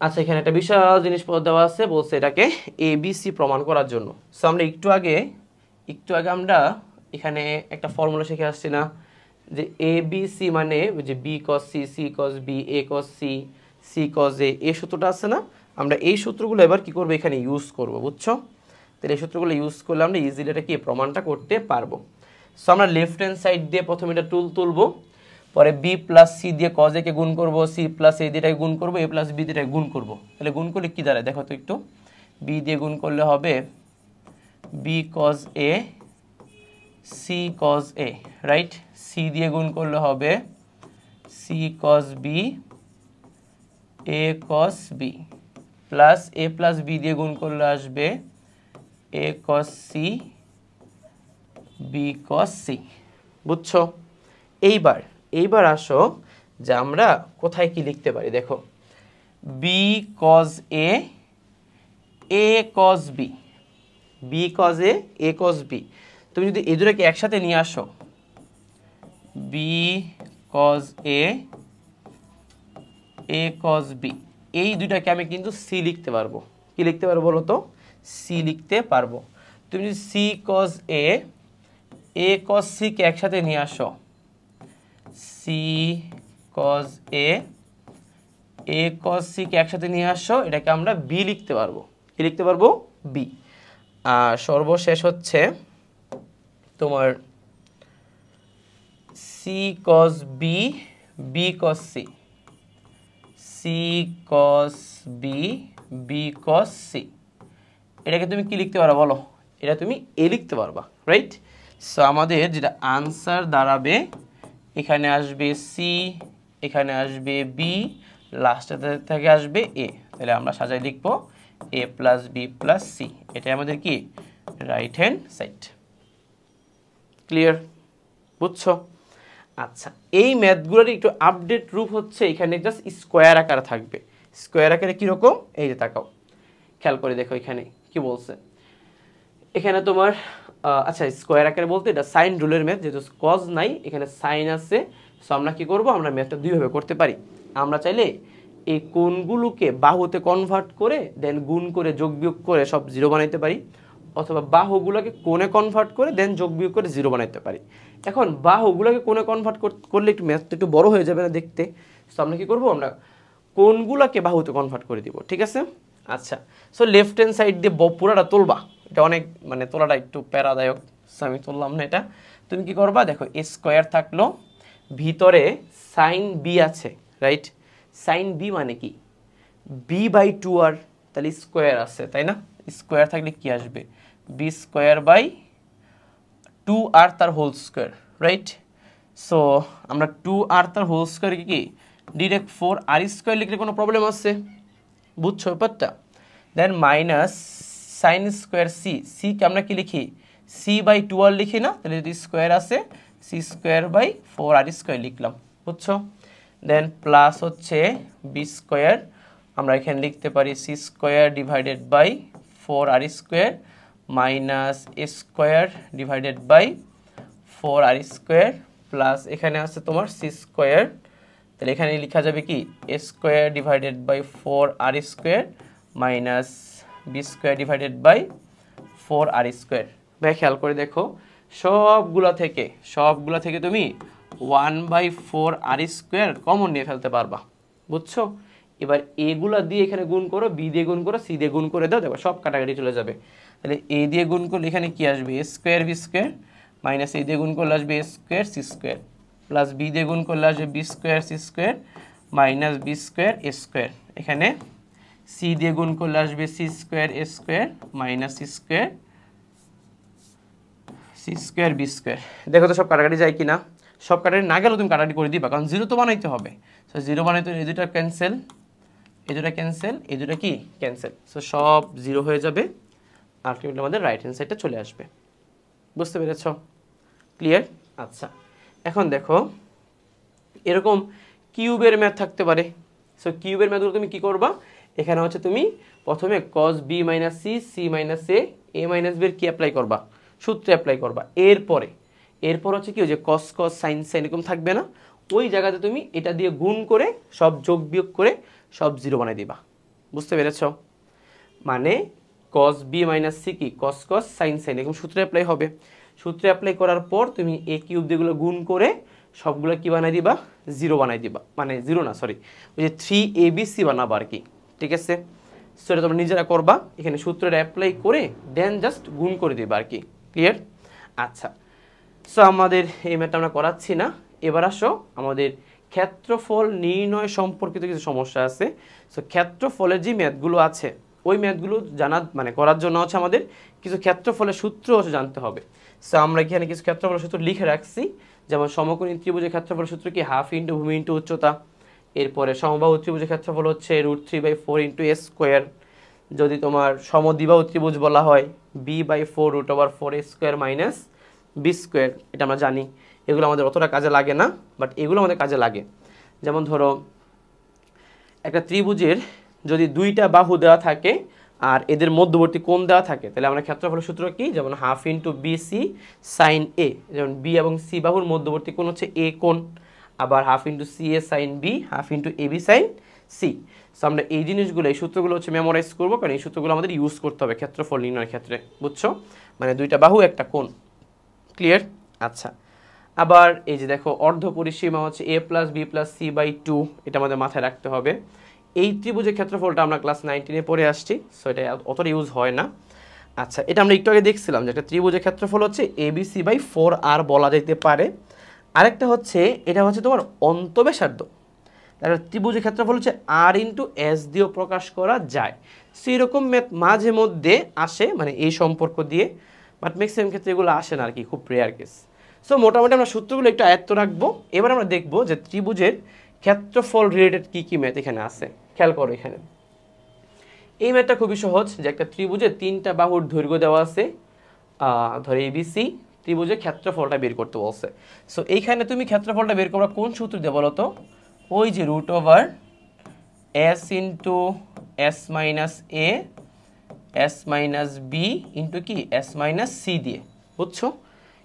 আচ্ছা, এখানে একটা বিশাল জিনিস দেওয়া আছে, বলছে এটাকে এবিসি প্রমাণ করার জন্য। সো আমরা একটু আগে আমরা এখানে একটা ফর্মুলা শিখে আসছি না, যে এবিসি মানে যে B cos C, C cos B, A cos C, C cos A, এই সূত্রটা আছে না? আমরা এই সূত্রগুলো এবার কি করবো, এখানে ইউজ করব, বুঝছো? তাহলে এই সূত্রগুলো ইউজ করলে আমরা ইজিলি এটা কি প্রমাণটা করতে পারবো। সো আমরা লেফট হ্যান্ড সাইড দিয়ে প্রথমে এটা তুলবো, পরে বি প্লাস সি দিয়ে কজ এ কে গুণ করবো, সি প্লাস এ দিয়ে গুণ করবো, এ প্লাস বি দিয়ে গুণ করবো। তাহলে গুণ করলে কি দাঁড়ায় দেখো তো একটু, বি দিয়ে গুণ করলে হবে B cos A C cos A, right? C দিয়ে গুণ করলে হবে C cos B A cos B, plus A plus B দিয়ে গুণ করলে আসবে A cos C B cos C, বুঝছো? এইবার আসো যে আমরা কোথায় কি লিখতে পারি। দেখো b cos a a cos b, b cos A cos b, তুমি যদি এই দুটোকে একসাথে নিয়ে আসো, বি কজ এ কস বি, এই দুইটাকে আমি কিন্তু সি লিখতে পারবো। কি লিখতে পারবো বলো তো? সি লিখতে পারবো। তুমি যদি সি কজ এ কস সি কে একসাথে নিয়ে আসো, সি কজ এ কস সি কে একসাথে নিয়ে আসো, এটাকে আমরা বি লিখতে পারবো। কি লিখতে পারবো? বি। আর সর্বশেষ হচ্ছে তোমার c cos b b cos C, C cos b b cos c, এটাকে তুমি কি লিখতে পারো বলো? এটা তুমি এ লিখতে পারবা, রাইট? সো আমাদের যেটা আনসার দাঁড়াবে, এখানে আসবে সি, এখানে আসবে বি, লাস্টে থেকে আসবে এ। তাহলে আমরা সাজাই লিখবো এ প্লাস বি প্লাস সি, এটাই আমাদের কি রাইট হ্যান্ড সাইড। ক্লিয়ার? বুঝছো? আচ্ছা, এই ম্যাথগুলোর একটু আপডেট রূপ হচ্ছে এখানে জাস্ট স্কোয়ার আকারে থাকবে। স্কোয়ার আকারে কীরকম, এই যে তাকাও, খেয়াল করে দেখো এখানে কি বলছে। এখানে তোমার আচ্ছা, স্কোয়ার আকারে বলতে এটা সাইন রুলের ম্যাথ, যেহেতু কজ নাই এখানে সাইন আছে। সো আমরা কি করব, আমরা ম্যাথটা দুইভাবে করতে পারি। আমরা চাইলে এই কোণগুলোকে বাহুতে কনভার্ট করে দেন গুণ করে যোগ বিয়োগ করে সব জিরো বানাইতে পারি, অথবা বাহুগুলোকে কোণে কনভার্ট করে দেন যোগ বিয়োগ করে জিরো বানাইতে পারি। এখন বাহুগুলোকে কোণে কনভার্ট করলে একটু ম্যাথটা একটু বড় হয়ে যাবে না দেখতে, সো আমরা কি করব, আমরা কোণগুলোকে বাহুতে কনভার্ট করে দিব, ঠিক আছে। আচ্ছা, সো লেফট হ্যান্ড সাইড দিয়ে পুরোটা তুলবা, এটা অনেক মানে তোলাটা একটু প্যারাদায়ক, সো আমি তুললাম না এটা। তুমি কি করবা, দেখো এ স্কোয়ার থাকলো, ভিতরে সাইন বি আছে, রাইট। সাইন বি মানে কি, বি বাই টু আর, তাহলে স্কোয়ার আছে তাই না, স্কোয়ার থাকলে কি আসবে, বি স্কোয়ার বাই টু আর তার হোল স্কোয়ার, রাইট। সো আমরা টু আর তার হোল স্কোয়ার কি ডিরেক্ট ফোর আর স্কোয়ার লিখলে কোনো প্রবলেম আছে, বুঝছো ব্যাপারটা। Than minus sine square C, সিকে আমরা কি লিখি, সি বাই টু আর লিখি না, তাহলে যদি স্কোয়ার আছে c square by four R square লিখলাম, বুঝছো। দেন প্লাস হচ্ছে বি স্কোয়ার, আমরা এখানে লিখতে পারি c square divided by four R square minus a square divided by four R square plus এখানে আছে তোমার সি স্কোয়ার, তাহলে এখানে লেখা যাবে কি A square divided by four R square minus B square divided by four R square. ভাই খেয়াল করে দেখো, সবগুলা থেকে তুমি one by four R square common নিয়ে ফেলতে পারবা, বুঝছো। এবার এগুলা দিয়ে এখানে গুণ করো, বি দিয়ে গুণ করো, সি দিয়ে গুণ করে দাও, দেখো সব কাটাকাটি চলে যাবে। তাহলে এ দিয়ে গুণ করলে এখানে কি আসবে, A square B square minus A দিয়ে গুণ করলে আসবে A square C square plus B দিয়ে গুণ করলে আসবে B square C square minus B square A square, এখানে সি দিয়ে গুণ করলে আসবে C square A square minus C square B square. দেখো তো সব কাটাকাটি যায় কি না, সব কাটাকাটি না গেলেও তুমি কাটাকাটি করে দিবা, কারণ জিরো তো বানাইতে হবে। সো জিরো বানাইতে এই দুটা ক্যান্সেল, এই দুটা ক্যান্সেল, এই দুটা কি ক্যান্সেল, সো সব জিরো হয়ে যাবে, আলটিমেটলি আমাদের রাইট হ্যান্ড সাইডটা চলে আসবে। বুঝতে পেরেছ, ক্লিয়ার। আচ্ছা, এখন দেখো এরকম কিউবের ম্যাথ থাকতে পারে। সো কিউবের ম্যাথগুলো তুমি কি করবা, এখানে হচ্ছে তুমি প্রথমে cos b minus C, C minus A minus B এর কি অ্যাপ্লাই করবা, সূত্র অ্যাপ্লাই করবা। এরপর হচ্ছে কি, ওই যে cos cos sin sin এরকম থাকবে না, ওই জায়গাতে তুমি এটা দিয়ে গুণ করে সব যোগ বিয়োগ করে সব জিরো বানাই দিবা। বুঝতে পেরেছ, মানে cos b মাইনাস সি কি cos cos sin sin এরকম সূত্রে অ্যাপ্লাই হবে। সূত্রে অ্যাপ্লাই করার পর তুমি এ কিউব দিয়েগুলো গুণ করে সবগুলো কি বানাই দিবা, জিরো বানাই দিবা, মানে জিরো না সরি, ওই যে 3abc বানাবা আর কি, ঠিক আছে। সো এটা তোমরা নিজেরা করবা, এখানে সূত্রটা অ্যাপ্লাই করে দেন জাস্ট গুণ করে দিবা আর কি, ক্লিয়ার। আচ্ছা, সো আমাদের এই ম্যাথটা আমরা করাচ্ছি না, এবার আসো আমাদের ক্ষেত্রফল নির্ণয় সম্পর্কিত কিছু সমস্যা আছে। সো ক্ষেত্রফলের যে ম্যাথগুলো আছে ওই ম্যাথগুলো জানা মানে করার জন্য হচ্ছে আমাদের কিছু ক্ষেত্রফলের সূত্র হচ্ছে জানতে হবে। সো আমরা এখানে কিছু ক্ষেত্রফলের সূত্র লিখে রাখছি, যেমন সমকোণী ত্রিভুজের ক্ষেত্রফলের সূত্র কি হাফ ইন্টু ভূমি ইন্টু উচ্চতা, এরপরে সমবাহু ত্রিভুজের ক্ষেত্রফল হচ্ছে √3/4 ইন্টু এ স্কোয়ার, যদি তোমার সমদ্বিবাহু ত্রিভুজ বলা হয় b/4 √4 a square minus B square, এটা আমরা জানি, এগুলো আমাদের অতটা কাজে লাগে না, বাট এগুলো আমাদের কাজে লাগে। যেমন ধরো একটা ত্রিভুজের যদি দুইটা বাহু দেওয়া থাকে আর এদের মধ্যবর্তী কোণ দেওয়া থাকে, তাহলে আমরা ক্ষেত্রফলের সূত্র কি, যেমন হাফ ইন্টু বিসি সাইন এ, যেমন বি এবং সি বাহুর মধ্যবর্তী কোণ হচ্ছে এ কোণ, আবার half into C A sine B, half into A B sine C. So আমরা এই জিনিসগুলো, এই সূত্রগুলো হচ্ছে মেমোরাইজ করবো, কারণ এই সূত্রগুলো আমাদের ইউজ করতে হবে ক্ষেত্রফল নির্ণয়ের ক্ষেত্রে, বুঝছো, মানে দুইটা বাহু একটা কোণ, ক্লিয়ার। আচ্ছা, আবার এই যে দেখো অর্ধ পরিসীমা হচ্ছে a plus B plus c by 2, এটা আমাদের মাথায় রাখতে হবে। এই ত্রিভুজের ক্ষেত্রফলটা আমরা ক্লাস 19-এ পড়ে আসছি, সো এটা অতটা ইউজ হয় না। আচ্ছা, এটা আমরা একটু আগে দেখছিলাম যে একটা ত্রিভুজের ক্ষেত্রফল হচ্ছে ABC বাই 4R বলা যেতে পারে। আরেকটা হচ্ছে এটা হচ্ছে তোমার অন্তঃব্যাসার্ধ, তাহলে ত্রিভুজের ক্ষেত্রফল হচ্ছে R ইন্টু S দিয়েও প্রকাশ করা যায়। সেই রকম ম্যাথ মাঝে মধ্যে আসে, মানে এই সম্পর্ক দিয়ে, বাট ম্যাক্সিমাম ক্ষেত্রে এগুলো আসে না আর কি, খুব রেয়ার কেস। সো মোটামুটি আমরা সূত্রগুলো একটু আয়ত্ত রাখবো। এবার আমরা দেখবো যে ত্রিভুজের ক্ষেত্রফল রিলেটেড কি কি ম্যাথ এখানে আছে। খেয়াল করো, এখানে এই ম্যাথটা খুবই সহজ, যে একটা ত্রিভুজের তিনটা বাহুর দৈর্ঘ্য দেওয়া আছে, ধরো এবিসি, ত্রিভুজের ক্ষেত্রফলটা বের করতে বলছে। সো এইখানে তুমি ক্ষেত্রফলটা বের করবা কোন সূত্র দিয়ে বলো তো, ওই যে √s ইন্টু s মাইনাস এ s মাইনাস বি ইন্টু কি s মাইনাস সি দিয়ে, বুঝছো।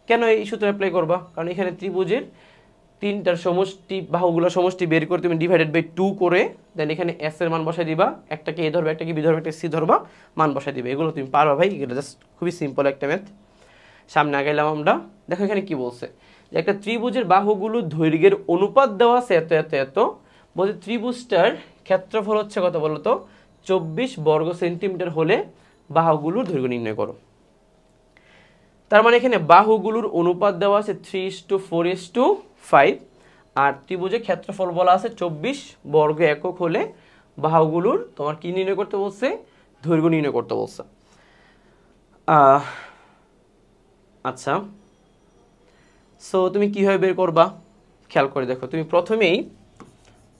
কেন এই সূত্র অ্যাপ্লাই করবা, কারণ এখানে ত্রিভুজের তিনটার সমষ্টি বাহুগুলোর সমষ্টি বের করে তুমি ডিভাইডেড বাই 2 করে দেন এখানে s এর মান বসাই দিবা, একটাকে a ধরবা, একটাকে b ধরবা, একটা c ধরবা, মান বসাই দিবে। এগুলো তুমি পারবা ভাই, এটা জাস্ট খুবই সিম্পল একটা ম্যাথ। সামনে আগাইলাম আমরা। দেখো এখানে কি বলছে যে একটা ত্রিভুজের বাহুগুলো দৈর্ঘ্যের অনুপাত দেওয়া আছে এত এত এত, বলতে ত্রিভুজটার ক্ষেত্রফল হচ্ছে কত বলো তো 24 বর্গ সেন্টিমিটার হলে বাহুগুলোর দৈর্ঘ্য নির্ণয় করো। তার মানে এখানে বাহুগুলোর অনুপাত দেওয়া আছে 3:4:5 আর ত্রিভুজের ক্ষেত্রফল বলা আছে 24 বর্গ একক হলে বাহুগুলোর তোমার কি নির্ণয় করতে বলছে, দৈর্ঘ্য নির্ণয় করতে বলছে। আচ্ছা, সো তুমি কিভাবে বের করবা খেয়াল করে দেখো। তুমি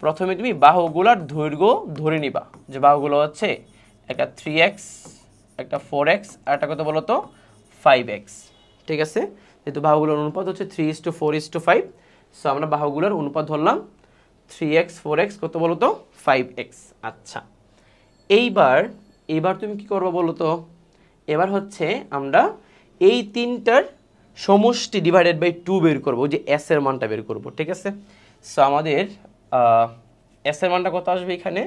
প্রথমে তুমি বাহুগুলোর দৈর্ঘ্য ধরে নিবা, যে বাহুগুলো হচ্ছে একটা 3x, একটা 4x আর একটা কত বলো তো 5x। ঠিক আছে, যেহেতু বাহুগুলোর অনুপাত হচ্ছে 3:4:5, সো আমরা বাহুগুলোর অনুপাত ধরলাম 3x 4x কত বলো তো 5x। আচ্ছা, এইবার তুমি কি করবে বলো তো, এবার হচ্ছে আমরা এই তিনটার সমষ্টি ডিভাইডেড বাই 2 বের করব, যে s এর মানটা বের করব। ঠিক আছে, সো আমাদের s এর মানটা কত আসবে এখানে,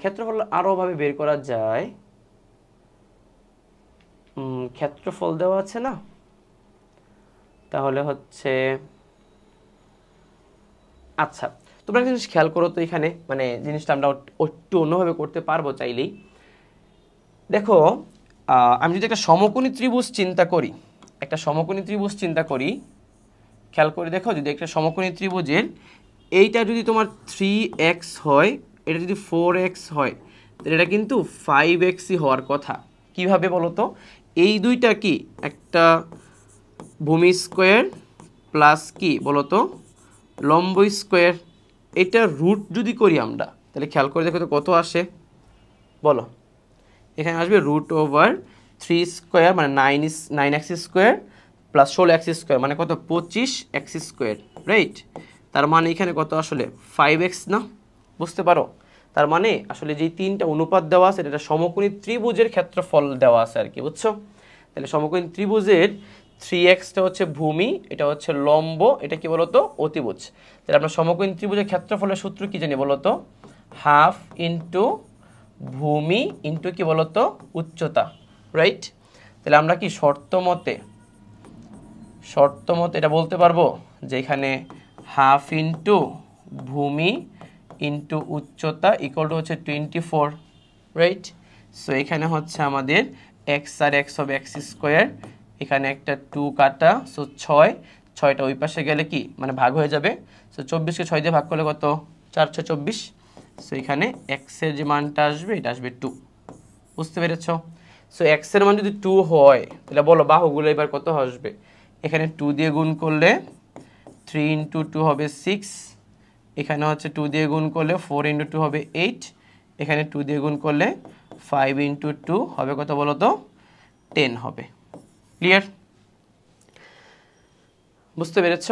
ক্ষেত্রফল আরো ভাবে বের করা যায়। ক্ষেত্রফল দেওয়া আছে না, তাহলে হচ্ছে আচ্ছা তোমরা একটা জিনিস খেয়াল করো তো, এখানে মানে জিনিসটা আমরা একটু অন্যভাবে করতে পারবো চাইলেই। দেখো আমি যদি একটা সমকোণী ত্রিভুজ চিন্তা করি, খেয়াল করে দেখো, যদি একটা সমকোণী ত্রিভুজের এইটা যদি তোমার 3x হয়, এটা যদি 4x হয়, তাহলে এটা কিন্তু 5xই হওয়ার কথা। কিভাবে বলো তো, এই দুইটা কি একটা ভূমি স্কোয়ার প্লাস কি বলো তো লম্ব স্কোয়ার, এটা রুট যদি করি আমরা, তাহলে খেয়াল করে দেখো তো কত আসে বলো। এখানে আসবে √3² মানে 9x square plus 16x square মানে কত 25x স্কোয়ার, রাইট। তার মানে এখানে কত আসলে 5x না, বুঝতে পারো। তার মানে আসলে যে তিনটা অনুপাত দেওয়া আছে এটা সমকোণী ত্রিভুজের ক্ষেত্রফল দেওয়া আছে আর কি, বুঝছো। তাহলে সমকোণী ত্রিভুজের 3xটা হচ্ছে ভূমি, এটা হচ্ছে লম্ব, এটা কি বলতো অতিভুজ। তাহলে আমরা সমকোণী ত্রিভুজের ক্ষেত্রফলের সূত্র কি জানি বলতো, হাফ ইন্টু ভূমি ইন্টু কি বলতো উচ্চতা, রাইট। তাহলে আমরা কি শর্ত মতে এটা বলতে পারবো যে এখানে হাফ ইন্টু ভূমি ইন্টু উচ্চতা ইকুয়াল টু হচ্ছে 24, রাইট। সো এখানে হচ্ছে আমাদের x আর x হবে x স্কোয়ার, এখানে একটা 2 কাটা, সো 6টা ওই পাশে গেলে কি মানে ভাগ হয়ে যাবে। সো 24কে 6 দিয়ে ভাগ করলে কত 4×6 = 24। সো এখানে x এর যে মানটা আসবে এটা আসবে 2, বুঝতে পেরেছ। সো x এর মান যদি 2 হয় তাহলে বলো বাহুগুলো এবার কত আসবে, এখানে 2 দিয়ে গুণ করলে 3 × 2 হবে 6, এখানে হচ্ছে 2 দিয়ে গুণ করলে 4 × 2 হবে 8, এখানে 2 দিয়ে গুণ করলে 5 × 2 হবে কত বলো তো 10 হবে। ক্লিয়ার, বুঝতে পেরেছ,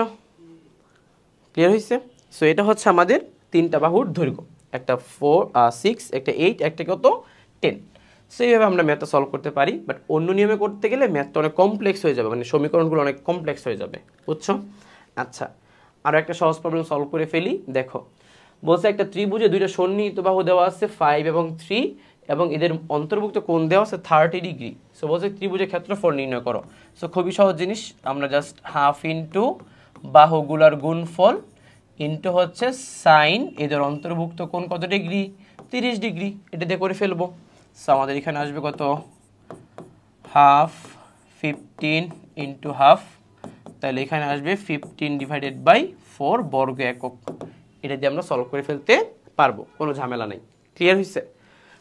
ক্লিয়ার হয়েছে। সো এটা হচ্ছে আমাদের তিনটা বাহুর দৈর্ঘ্য, একটা 4 6 একটা 8 একটা কত 10। সো এইভাবে আমরা ম্যাথটা সলভ করতে পারি, বাট অন্য নিয়মে করতে গেলে ম্যাথটা অনেক কমপ্লেক্স হয়ে যাবে, মানে সমীকরণগুলো অনেক কমপ্লেক্স হয়ে যাবে, বুঝছো। আচ্ছা, আরও একটা সহজ প্রবলেম সলভ করে ফেলি। দেখো বলছে একটা ত্রিভুজে দুইটা সন্নিহিত বাহু দেওয়া আছে 5 এবং 3 এবং এদের অন্তর্ভুক্ত কোণ দেওয়া আছে 30 ডিগ্রি। সো বলছে ত্রিভুজের ক্ষেত্রফল নির্ণয় করো। সো খুবই সহজ জিনিস, আমরা জাস্ট হাফ ইন্টু বাহুগুলার গুণফল ইন্টু হচ্ছে সাইন এদের অন্তর্ভুক্ত কোণ কত ডিগ্রি 30 ডিগ্রি, এটা দিয়ে করে ফেলবো। সো আমাদের এখানে আসবে কত হাফ 15 ইন্টু হাফ, তাহলে এখানে আসবে 15/4 বর্গ একক। এটা দিয়ে আমরা সলভ করে ফেলতে পারবো, কোনো ঝামেলা নেই। ক্লিয়ার হয়েছে,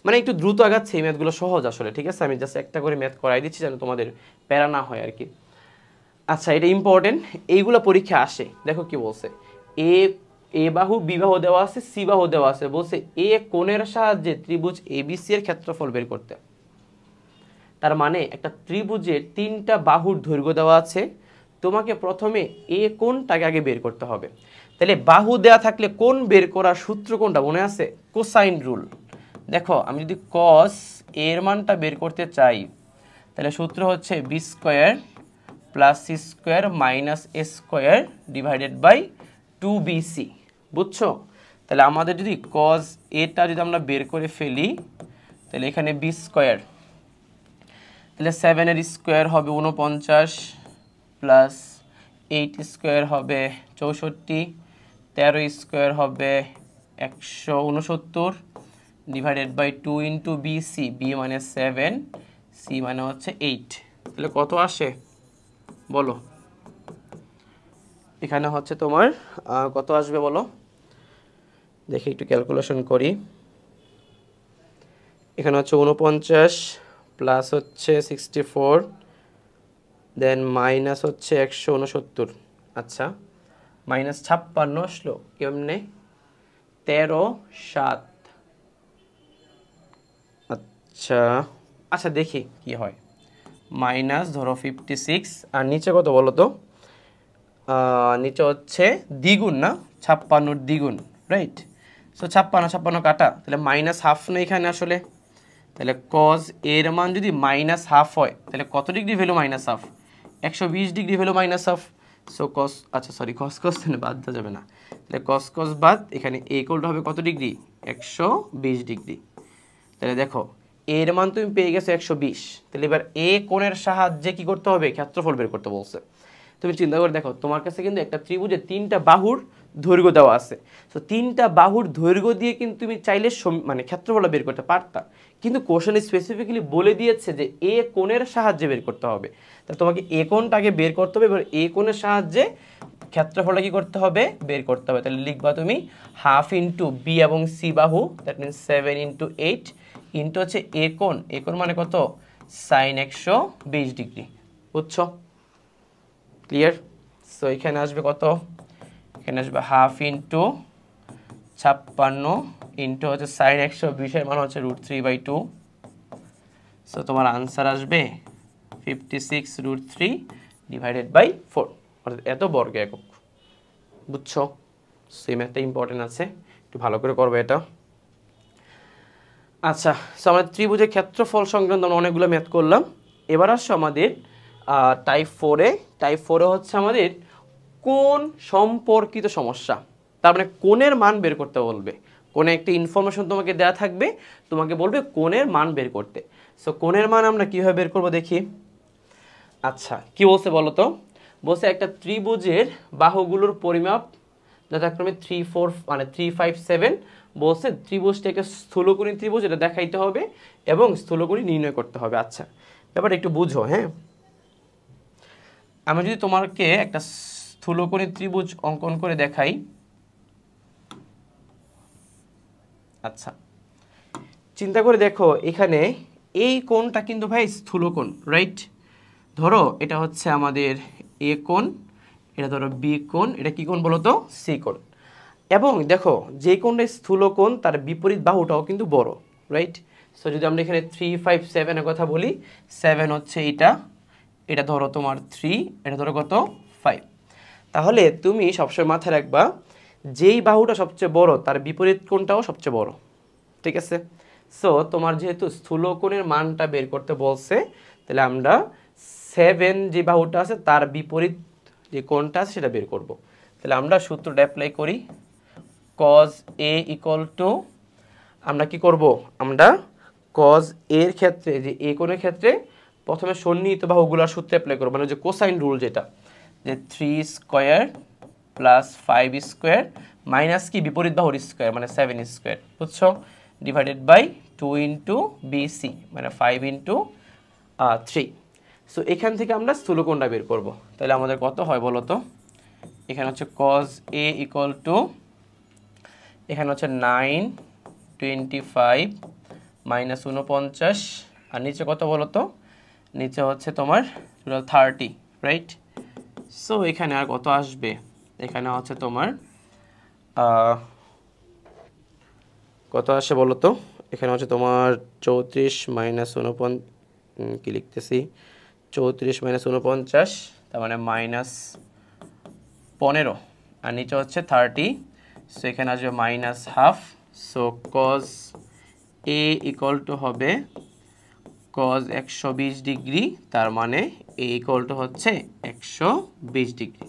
মানে একটু দ্রুত আগাচ্ছে, এই ম্যাথগুলো সহজ আসলে, ঠিক আছে। আমি জাস্ট একটা করে ম্যাথ করাই দিচ্ছি যেন তোমাদের প্যারা না হয় আর কি। আচ্ছা, এটা ইম্পর্টেন্ট, এইগুলো পরীক্ষা আসে। দেখো কি বলছে, এ বাহু বি বাহু দেওয়া আছে, সি বাহু দেওয়া আছে, বলছে এ কোণের সাহায্যে ত্রিভুজ এবিসি এর ক্ষেত্রফল বের করতে। তার মানে একটা ত্রিভুজের তিনটা বাহুর দৈর্ঘ্য দেওয়া আছে, তোমাকে প্রথমে এ কোণটাকে আগে বের করতে হবে। তাহলে বাহু দেওয়া থাকলে কোণ বের করার সূত্র কোনটা মনে আছে, কোসাইন রুল। দেখো আমি যদি cos এর মানটা বের করতে চাই, তাহলে সূত্র হচ্ছে b² + plus C square minus a square divided by 2bc। বুঝছো? তাহলে আমাদের যদি কজ এটা যদি আমরা বের করে ফেলি তাহলে এখানে বি স্কোয়ার, তাহলে 7 স্কোয়ার হবে 49 প্লাস 8 স্কোয়ার হবে 64, 13 স্কোয়ার হবে 169 divided by 2 into bc, b মানে 7, সি মানে হচ্ছে 8। তাহলে কত আসে বলো? এখানে হচ্ছে তোমার কত আসবে বলো দেখি, একটু ক্যালকুলেশন করি। এখানে হচ্ছে 49 প্লাস হচ্ছে 64 দেন মাইনাস হচ্ছে 169। আচ্ছা, মাইনাস 56 আসলো কেমনে? 13 7। আচ্ছা আচ্ছা দেখি কি হয়। মাইনাস ধরো 56 আর নিচে কত বলো তো? নিচে হচ্ছে দ্বিগুণ না, 56 দ্বিগুণ, রাইট? সো 56 কাটা, তাহলে মাইনাস হাফ না এখানে আসলে। তাহলে কজ এর মান যদি মাইনাস হাফ হয় তাহলে কত degree value minus half? 120 degree value minus half. So কস, আচ্ছা সরি কস বাদ দেওয়া যাবে না, তাহলে কস বাদ, এখানে এ ইকুয়ালটা হবে কত ডিগ্রি? 120 ডিগ্রি। তাহলে দেখো এর মান তুমি পেয়ে গেছো 120। তাহলে এবার এ কোণের সাহায্যে কি করতে হবে? ক্ষেত্রফল বের করতে বলছে। তুমি চিন্তা করে দেখো, তোমার কাছে কিন্তু একটা ত্রিভুজে 3টা বাহুর দৈর্ঘ্য দেওয়া আছে। তো 3টা বাহুর দৈর্ঘ্য দিয়ে কিন্তু তুমি চাইলে মানে ক্ষেত্রফল বের করতে পারতা, কিন্তু কোশ্চেনে স্পেসিফিক্যালি বলে দিয়েছে যে এ কোণের সাহায্যে বের করতে হবে। তা তোমাকে এ কোণটাকে বের করতে হবে, এবার এ কোণের সাহায্যে ক্ষেত্রফলটা কি করতে হবে? বের করতে হবে। তাহলে লিখবা তুমি হাফ ইন্টু বি এবং সি বাহু, দ্যাট মিনস 7 ইন্টু 8 ইন্টু হচ্ছে এ কোণ মানে কত? Sine 120 degree. বুঝছো? ক্লিয়ার? সো এখানে আসবে কত? এখানে আসবে হাফ ইন্টু 56 ইন্টু হচ্ছে সাইন 120 এর মান হচ্ছে √3/2। সো তোমার আনসার আসবে 56 √3 / 4, অর্থাৎ এত বর্গ একক। বুঝছো? সেম একটা ইম্পর্টেন্ট আছে, একটু ভালো করে করবে এটা। আচ্ছা, সো আমরা ত্রিভুজের ক্ষেত্রফল সংক্রান্ত আমরা অনেকগুলো ম্যাথ করলাম। এবার আসছে আমাদের টাইপ 4-এ। টাইপ 4-এ হচ্ছে আমাদের কোণ সম্পর্কিত সমস্যা। তার মানে কোণের মান বের করতে বলবে। কোণে একটা ইনফরমেশন তোমাকে দেয়া থাকবে, তোমাকে বলবে কোণের মান বের করতে। সো কোণের মান আমরা কিভাবে বের করব দেখি। আচ্ছা, কি বলছে বলো তো? বলছে একটা ত্রিভুজের বাহুগুলোর পরিমাপ যথাক্রমে 3 4 মানে 3 5 7। বলছে ত্রিভুজটাকে স্থূলকোণী ত্রিভুজ এটা দেখাইতে হবে এবং স্থূলকোণী নির্ণয় করতে হবে। আচ্ছা, ব্যাপারটা একটু বুঝো। হ্যাঁ, আমি যদি তোমাকে একটা স্থূলকোণী ত্রিভুজ অঙ্কন করে দেখাই। আচ্ছা, চিন্তা করে দেখো, এখানে এই কোণটা কিন্তু ভাই স্থূলকোণ, রাইট? ধরো এটা হচ্ছে আমাদের এ কোণ, এটা ধরো বি কোণ, এটা কি কোণ বলো তো? সি কোণ। এবং দেখো যে কোণটা স্থূলকোণ তার বিপরীত বাহুটাও কিন্তু বড়, রাইট? সো যদি আমরা এখানে 3 5 7 এর কথা বলি, 7 হচ্ছে এটা ধরো তোমার 3, এটা ধরো কত? 5। তাহলে তুমি সবসময় মাথায় রাখবা যেই বাহুটা সবচেয়ে বড় তার বিপরীত কোণটাও সবচেয়ে বড়, ঠিক আছে? সো তোমার যেহেতু স্থূলকোণের মানটা বের করতে বলছে, তাহলে আমরা 7 যে বাহুটা আছে তার বিপরীত যে কোণটা আছে সেটা বের করব। তাহলে আমরা সূত্রটা অ্যাপ্লাই করি। cos A = আমরা কি করব? আমরা cos এর ক্ষেত্রে যে এ কোণের ক্ষেত্রে প্রথমে সন্নিহিত বাহুগুলোর সূত্র অ্যাপ্লাই করব, মানে যে কোসাইন রুল, যেটা যে 3 স্কয়ার প্লাস 5 স্কয়ার মাইনাস কি বিপরীত বাহুর স্কয়ার মানে 7 স্কয়ার। বুঝছো? ডিভাইডেড বাই 2 ইন্টু বিসি মানে 5 ইন্টু 3। সো এখান থেকে আমরা স্থূলকোণটা বের করব। তাহলে আমাদের কত হয় বলো তো? এখানে হচ্ছে cos A = এখানে হচ্ছে 9 25 মাইনাস 49 আর নিচে কত বলো তো? নিচে হচ্ছে তোমার 30, রাইট? সো এখানে আর কত আসবে? এখানে হচ্ছে তোমার কত আসে বলো তো? এখানে হচ্ছে তোমার 34 মাইনাস 49, কি লিখতেছি, 34 মাইনাস 49, তার মানে মাইনাস 15 আর নিচে হচ্ছে 30। সো এখানে আসবে -1/2। সো cos A = হবে cos 120 ডিগ্রি, তার মানে a ইকুয়াল টু হচ্ছে 120 ডিগ্রি।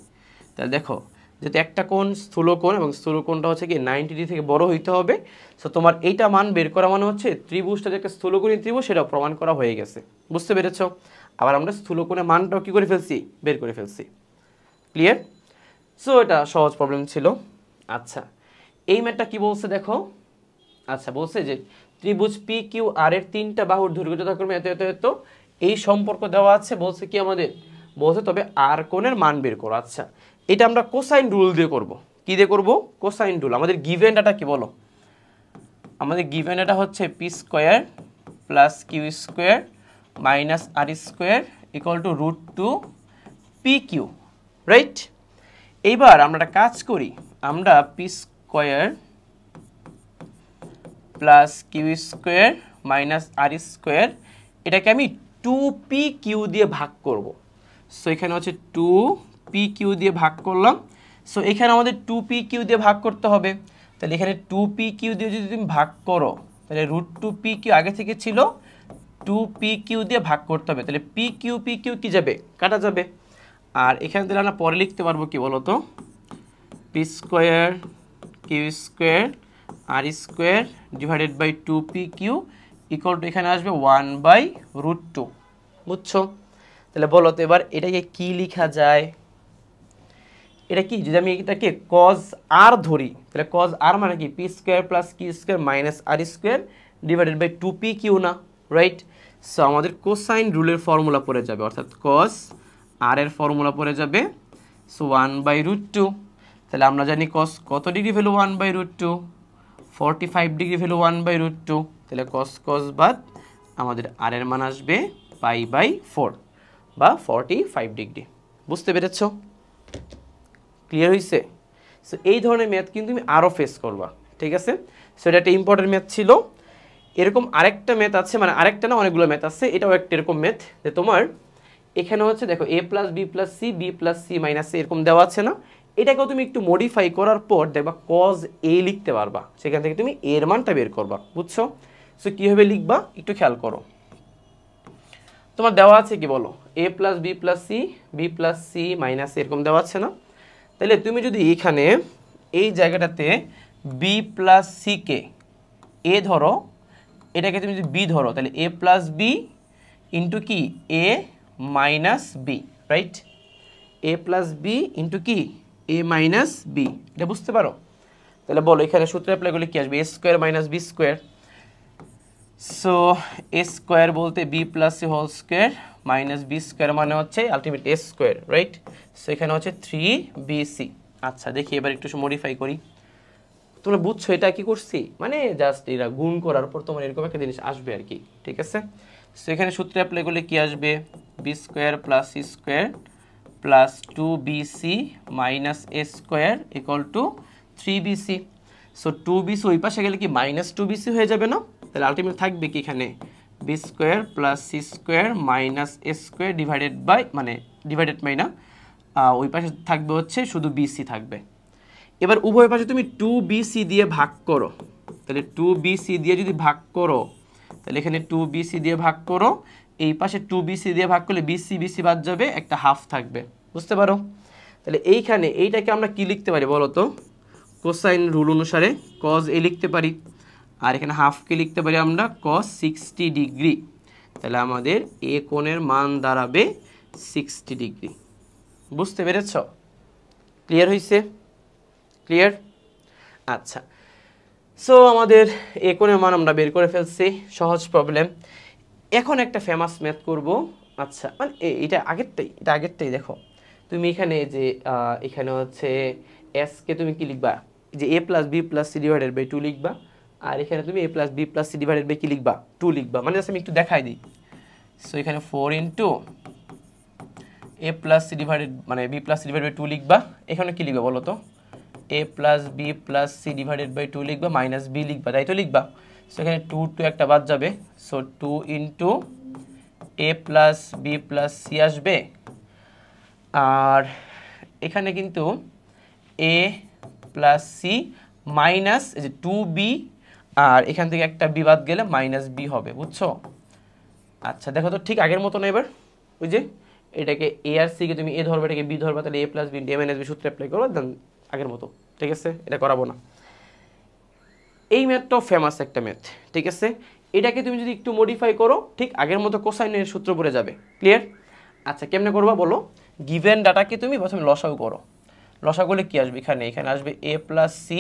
তাহলে দেখো যেহেতু একটা কোণ স্থূলকোণ এবং স্থূলকোণটা হচ্ছে কি 90 ডিগ্রি থেকে বড় হইতে হবে, সো তোমার এইটা মান বের করা মানে হচ্ছে ত্রিভুজটা যে একটা স্থূলকোণী ত্রিভুজ সেটা প্রমাণ করা হয়ে গেছে। বুঝতে পেরেছো? আবার আমরা স্থূলকোণের মানটাও কি করে ফেলছি, বের করে ফেলছি। ক্লিয়ার? সো এটা সহজ প্রবলেম ছিল। আচ্ছা, এই ম্যাথটা কি বলছে দেখো। আচ্ছা, বলছে যে ত্রিভুজ পি কিউ আর এর তিনটা বাহুর দৈর্ঘ্য যথাক্রমে এত এত এত, এই সম্পর্ক দেওয়া আছে। বলছে কি আমাদের, বলছে তবে আর কোণের মান বের করো। আচ্ছা, এটা আমরা কোসাইন রুল দিয়ে করব। কি দিয়ে করব? Cosine rule. আমাদের গিভেন ডাটা কি বলো? আমাদের গিভেন ডাটা হচ্ছে P square plus Q square minus R square equal to √2 P Q, right? এইবার আমরা একটা কাজ করি, আমরা P square plus Q square minus R square এটাকে আমি 2পি কিউ দিয়ে ভাগ করব। সো এখানে হচ্ছে 2পি কিউ দিয়ে ভাগ করলাম। সো এখানে আমাদের 2পি কিউ দিয়ে ভাগ করতে হবে। তাহলে এখানে 2পি কিউ দিয়ে যদি তুমি ভাগ করো, তাহলে √2পি কিউ আগে থেকে ছিল, 2পি কিউ দিয়ে ভাগ করতে হবে। তাহলে পি কিউ কি যাবে? কাটা যাবে। আর এখানে তাহলে আমরা পরে লিখতে পারবো কি বলো তো, P square Q square R square divided by 2পি কিউ ইকুয়াল টু এখানে আসবে 1/√2। বুঝছো? তাহলে বলো তো এবার এটাকে কি লেখা যায়? এটা কি, যদি আমি এটাকে cos r ধরি, তাহলে cos r মানে কি P square plus Q square minus R square divided by 2পি কিউ না, রাইট? সো আমাদের কোসাইন রুলের ফর্মুলা পড়ে যাবে, অর্থাৎ cos r এর ফর্মুলা পড়ে যাবে সো 1/√2। তাহলে আমরা জানি cos কত ডিগ্রি ভ্যালু 1/√2, 45 ডিগ্রি ভ্যালু 1/√2। তাহলে cos বাদ আমাদের আর এর মান আসবে π/4 বা 45 ডিগ্রি। বুঝতে পেরেছো? ক্লিয়ার হয়েছে? সো এই ধরনের ম্যাথ কিন্তু তুমি আরও ফেস করবা, ঠিক আছে? সো এটা একটা ইম্পর্টেন্ট ম্যাথ ছিল। এরকম আরেকটা ম্যাথ আছে, মানে আরেকটা না অনেকগুলো ম্যাথ আছে, এটাও একটা এরকম ম্যাথ যে তোমার এখানে হচ্ছে দেখো a plus B plus C B plus C minus c এরকম দেওয়া আছে না, এটাকেও তুমি একটু মডিফাই করার পর দেখবা cos a লিখতে পারবা, সেখান থেকে তুমি এর মানটা বের করবা। বুঝছো? সো কীভাবে লিখবা একটু খেয়াল করো। তোমার দেওয়া আছে কি বলো, a plus B plus C B plus C minus এরকম দেওয়া আছে না? তাহলে তুমি যদি এখানে এই জায়গাটাতে বি প্লাস সিকে এ ধরো, এটাকে তুমি যদি বি ধরো, তাহলে এ প্লাস বি ইন্টু কি এ মাইনাস বি, রাইট? এ প্লাস বি ইন্টু কি এ মাইনাস বি, এটা বুঝতে পারো? তাহলে বলো এখানে সূত্র অ্যাপ্লাই করলে কি আসবে, A square minus B square. So A square বলতে B plus C whole square minus B square মানে হচ্ছে ultimate A square, right? So এখানে হচ্ছে 3bc। আচ্ছা দেখি এবার একটু মডিফাই করি। তোমরা বুঝছো এটা কি করছি, মানে জাস্ট এরা গুণ করার পর তোমার এরকম একটা জিনিস আসবে আর কি, ঠিক আছে? সো এখানে সূত্র অ্যাপ্লাই করলে কি আসবে, B square plus C square plus 2bc minus a square equal to 3bc। So 2bc ওই পাশে গেলে কি মাইনাস 2bc হয়ে যাবে না? তাহলে আলটিমেট থাকবে কি এখানে b square plus C square minus a square divided by, মানে ডিভাইডেড বাই না, ওই পাশে থাকবে হচ্ছে শুধু বিসি থাকবে। এবার উভয় পাশে তুমি 2bc দিয়ে ভাগ করো, তাহলে 2bc দিয়ে যদি ভাগ করো, তাহলে এখানে 2bc দিয়ে ভাগ করো, এই পাশে 2bc দিয়ে ভাগ করলে bc বাদ যাবে, একটা হাফ থাকবে। বুঝতে পারো? তাহলে এইখানে এইটাকে আমরা কি লিখতে পারি বলো তো, কোসাইন রুল অনুসারে cos a লিখতে পারি, আর এখানে হাফকে লিখতে পারি আমরা cos 60 ডিগ্রি। তাহলে আমাদের এ কোণের মান দাঁড়াবে 60 ডিগ্রি। বুঝতে পেরেছ? ক্লিয়ার হয়েছে? ক্লিয়ার? আচ্ছা, সো আমাদের এ কোণের মান আমরা বের করে ফেলছি, সহজ প্রবলেম। এখন একটা ফেমাস ম্যাথ করব। আচ্ছা, মানে এটা আগেরটাই দেখো, তুমি এখানে যে এখানে হচ্ছে এসকে তুমি কি লিখবা, যে A plus B plus C divided by 2 লিখবা, আর এখানে তুমি A plus B plus C divided by কি লিখবা, 2 লিখবা। মানে জাস্ট আমি একটু দেখাই দিই। সো এখানে 4 into A plus C divided, মানে B plus C divided by 2 লিখবা। এখানে কি লিখবা বলো তো, A plus B plus C divided by 2 লিখবা মাইনাস বি লিখবা, তাই তো লিখবা। সো এখানে 2 একটা বাদ যাবে, so 2 into A plus B plus C আসবে, আর এখানে কিন্তু এ প্লাস সি মাইনাস এই যে 2b, আর এখান থেকে একটা বি বাদ গেলে মাইনাস বি হবে। বুঝছো? আচ্ছা দেখো তো ঠিক আগের মতো না এবার ওই যে এটাকে এ আর সি কে তুমি এ ধরবে, এটাকে বি ধরবে, তাহলে এ plus B A minus B সূত্র অ্যাপ্লাই করবে, দেন আগের মতো। ঠিক আছে, এটা করাবো না। এই ম্যাথটাও ফেমাস একটা ম্যাথ, ঠিক আছে। এটাকে তুমি যদি একটু মডিফাই করো ঠিক আগের মতো কোসাইনের সূত্র পড়ে যাবে। ক্লিয়ার? আচ্ছা কেমনে করবা বলো। গিভেন ডাটাকে তুমি প্রথমে লসাগু করো। লসাগু করলে কি আসবে, এখানে আসবে এ প্লাস সি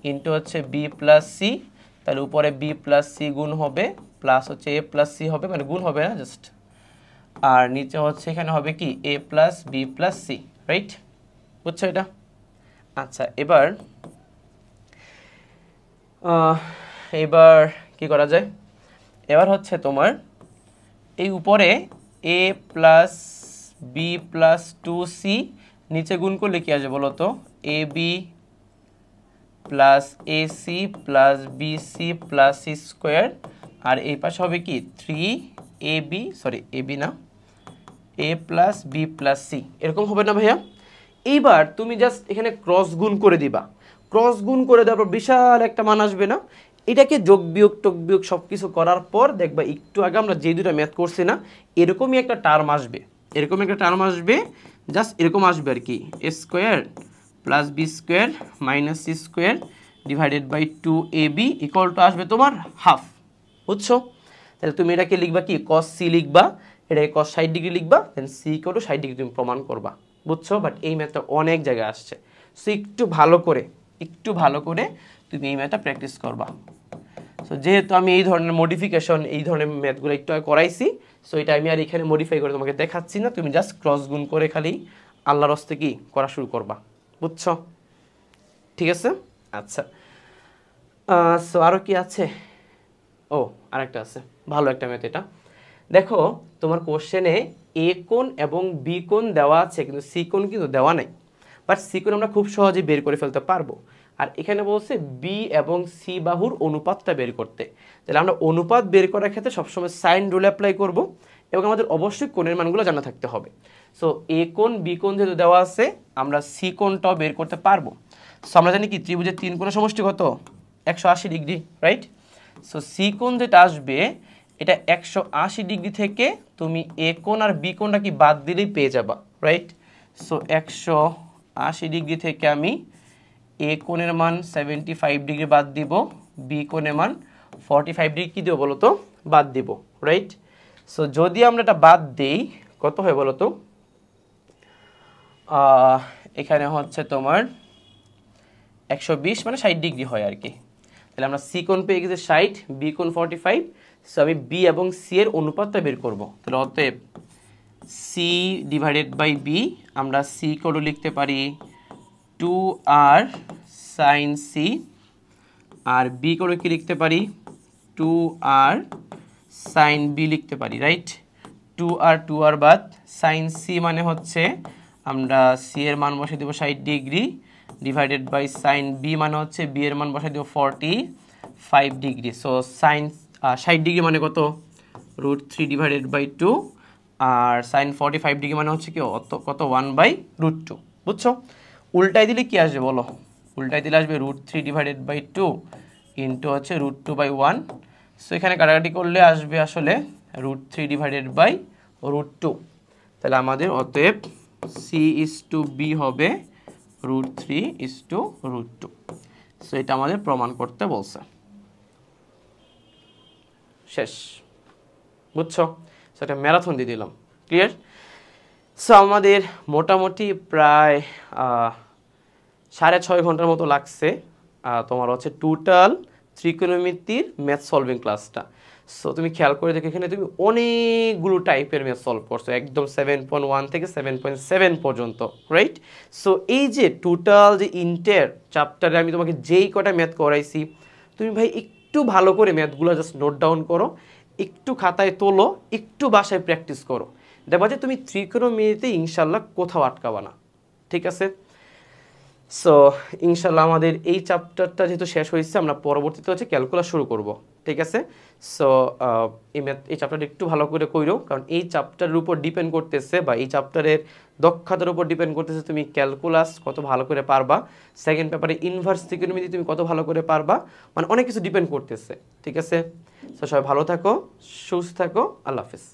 ইন্টু হচ্ছে বি প্লাস সি, তাহলে উপরে বি প্লাস সি গুণ হবে প্লাস হচ্ছে এ প্লাস সি হবে, মানে গুণ হবে না জাস্ট, আর নিচে হচ্ছে এখানে হবে কি A plus B plus C, right? বুঝছো এটা? আচ্ছা এবার এবার কি করা যায়, এবার হচ্ছে তোমার এই উপরে A plus B plus two C নিচে গুণ করলে কি আসবে বলো তো, A B plus A C plus B C plus C square, আর এই পাশে হবে কি three A B, sorry A B না, A plus B plus C, এরকম হবে না ভাইয়া? এইবার তুমি জাস্ট এখানে ক্রস গুণ করে দিবা। ক্রস গুণ করে দেওয়ার পর বিশাল একটা মান আসবে না, এটাকে যোগ বিয়োগ টোগ বিয়োগ সব কিছু করার পর দেখবা একটু আগে আমরা যে দুটো ম্যাথ করছি না, এরকমই একটা টার্ম আসবে, এরকম একটা টার্ম আসবে, জাস্ট এরকম আসবে আর কি, A square plus B square minus C square divided by two A B equal to আসবে তোমার হাফ। বুঝছো? তাহলে তুমি এটাকে লিখবা কি কস সি লিখবা, এটাকে কস 60 ডিগ্রি লিখবা, দেন সি ইকুয়াল টু 60 ডিগ্রি তুমি প্রমাণ করবা। বুঝছো? বাট এই ম্যাথটা অনেক জায়গায় আসছে, সো একটু ভালো করে তুমি এই ম্যাথটা প্র্যাকটিস করবা। সো যেহেতু আমি এই ধরনের মডিফিকেশন এই ধরনের ম্যাথগুলো একটু আগে করাইছি, সো এটা আমি আর এখানে মডিফাই করে তোমাকে দেখাচ্ছি না, তুমি জাস্ট ক্রস গুণ করে খালি আল্লাহর হস্তে কি করা শুরু করবা। বুঝছো? ঠিক আছে? আচ্ছা সো আরও কি আছে? ও আরেকটা আছে, ভালো একটা ম্যাথ এটা। দেখো তোমার কোশ্চেনে এ কোণ এবং বি কোণ দেওয়া আছে কিন্তু সি কোণ কিন্তু দেওয়া নাই, বাট সি কোণ আমরা খুব সহজে বের করে ফেলতে পারবো। আর এখানে বলছে বি এবং সি বাহুর অনুপাতটা বের করতে, তাহলে আমরা অনুপাত বের করার ক্ষেত্রে সবসময় সাইন রুল অ্যাপ্লাই করব, এবং আমাদের অবশ্যই কোণের মানগুলো জানা থাকতে হবে। সো এ কোণ বি কোণ যেহেতু দেওয়া আছে, আমরা সি কোণটাও বের করতে পারবো। সো আমরা জানি কি ত্রিভুজের তিন কোণের সমষ্টি কত, 180 ডিগ্রি, রাইট? সো সি কোণ যেটা আসবে এটা 180 ডিগ্রি থেকে তুমি এ কোণ আর বি কোণটা কি বাদ দিলেই পেয়ে যাবা, রাইট? সো 180 ডিগ্রি থেকে আমি এ কোণের মান 75 ডিগ্রি বাদ দিব, বি কোণের মান 45 ডিগ্রি কি দেবো বলো তো বাদ দিব, রাইট? সো যদি আমরা এটা বাদ দিই কত হয় বলো তো, এখানে হচ্ছে তোমার 120 মানে 60 ডিগ্রি হয় আর কি। তাহলে আমরা সি কোণ পেয়ে গেছি 60, বি কোণ 45, সো আমি বি এবং সি এর অনুপাতটা বের করব। তাহলে অতএব সি ডিভাইডেড বাই বি, আমরা সি কোণ লিখতে পারি 2r সাইন সি, আর বি কোণ কি লিখতে পারি 2r সাইন বি লিখতে পারি, রাইট? 2r বাদ, সাইন সি মানে হচ্ছে আমরা সি এর মান বসে দেবো 60 degree divided by sine b মানে হচ্ছে বি এর মান বসে দেবো 45 ডিগ্রি। সো সাইন 60 ডিগ্রি মানে কত, √3 ডিভাইডেড বাই 2, আর সাইন 45 ডিগ্রি মানে হচ্ছে কি কত 1/√2। বুঝছো? উল্টাই দিলে কি আসবে বলো, উল্টাই দিলে আসবে √3 ডিভাইডেড বাই 2 ইন্টু হচ্ছে √2/1। সো এখানে কাটাকাটি করলে আসবে আসলে √3 ডিভাইডেড বাই √2। তাহলে আমাদের অতএব সি ইজ টু বি হবে √3 ইজ টু √2। সো এটা আমাদের প্রমাণ করতে বলছে, শেষ। বুঝছো? সো একটা ম্যারাথন দিয়ে দিলাম, ক্লিয়ার? সো আমাদের মোটামুটি প্রায় 6.5 ঘন্টার মতো লাগছে তোমার হচ্ছে টোটাল ত্রিকোণমিতির ম্যাথ সলভিং ক্লাসটা। সো তুমি খেয়াল করে দেখো এখানে তুমি অনেকগুলো টাইপের ম্যাথ সলভ করছো, একদম 7.1 থেকে 7.7 পর্যন্ত, রাইট? সো এই যে টোটাল যে ইন্টার চ্যাপ্টারে আমি তোমাকে যেই কটা ম্যাথ করাইছি, তুমি ভাই একটু ভালো করে ম্যাথগুলো জাস্ট নোট ডাউন করো, একটু খাতায় তোলো, একটু বাসায় প্র্যাকটিস করো, দেখবা যে তুমি ত্রিকোণমিতিতে ইনশাল্লাহ কোথাও আটকাবা না, ঠিক আছে? সো ইনশাল্লাহ আমাদের এই চ্যাপ্টারটা যেহেতু শেষ হয়েছে, আমরা পরবর্তীতে হচ্ছে ক্যালকুলাস শুরু করব। ঠিক আছে। সো এই চ্যাপ্টারটা একটু ভালো করে কইরো, কারণ এই চ্যাপ্টারের উপর ডিপেন্ড করতেছে বা এই চ্যাপ্টারের দক্ষতার উপর ডিপেন্ড করতেছে তুমি ক্যালকুলাস কত ভালো করে পারবা, সেকেন্ড পেপারে ইনভার্স ত্রিকোণমিতি তুমি কত ভালো করে পারবা, মানে অনেক কিছু ডিপেন্ড করতেছে। ঠিক আছে, সো সবাই ভালো থাকো, সুস্থ থাকো, আল্লাহ হাফেজ।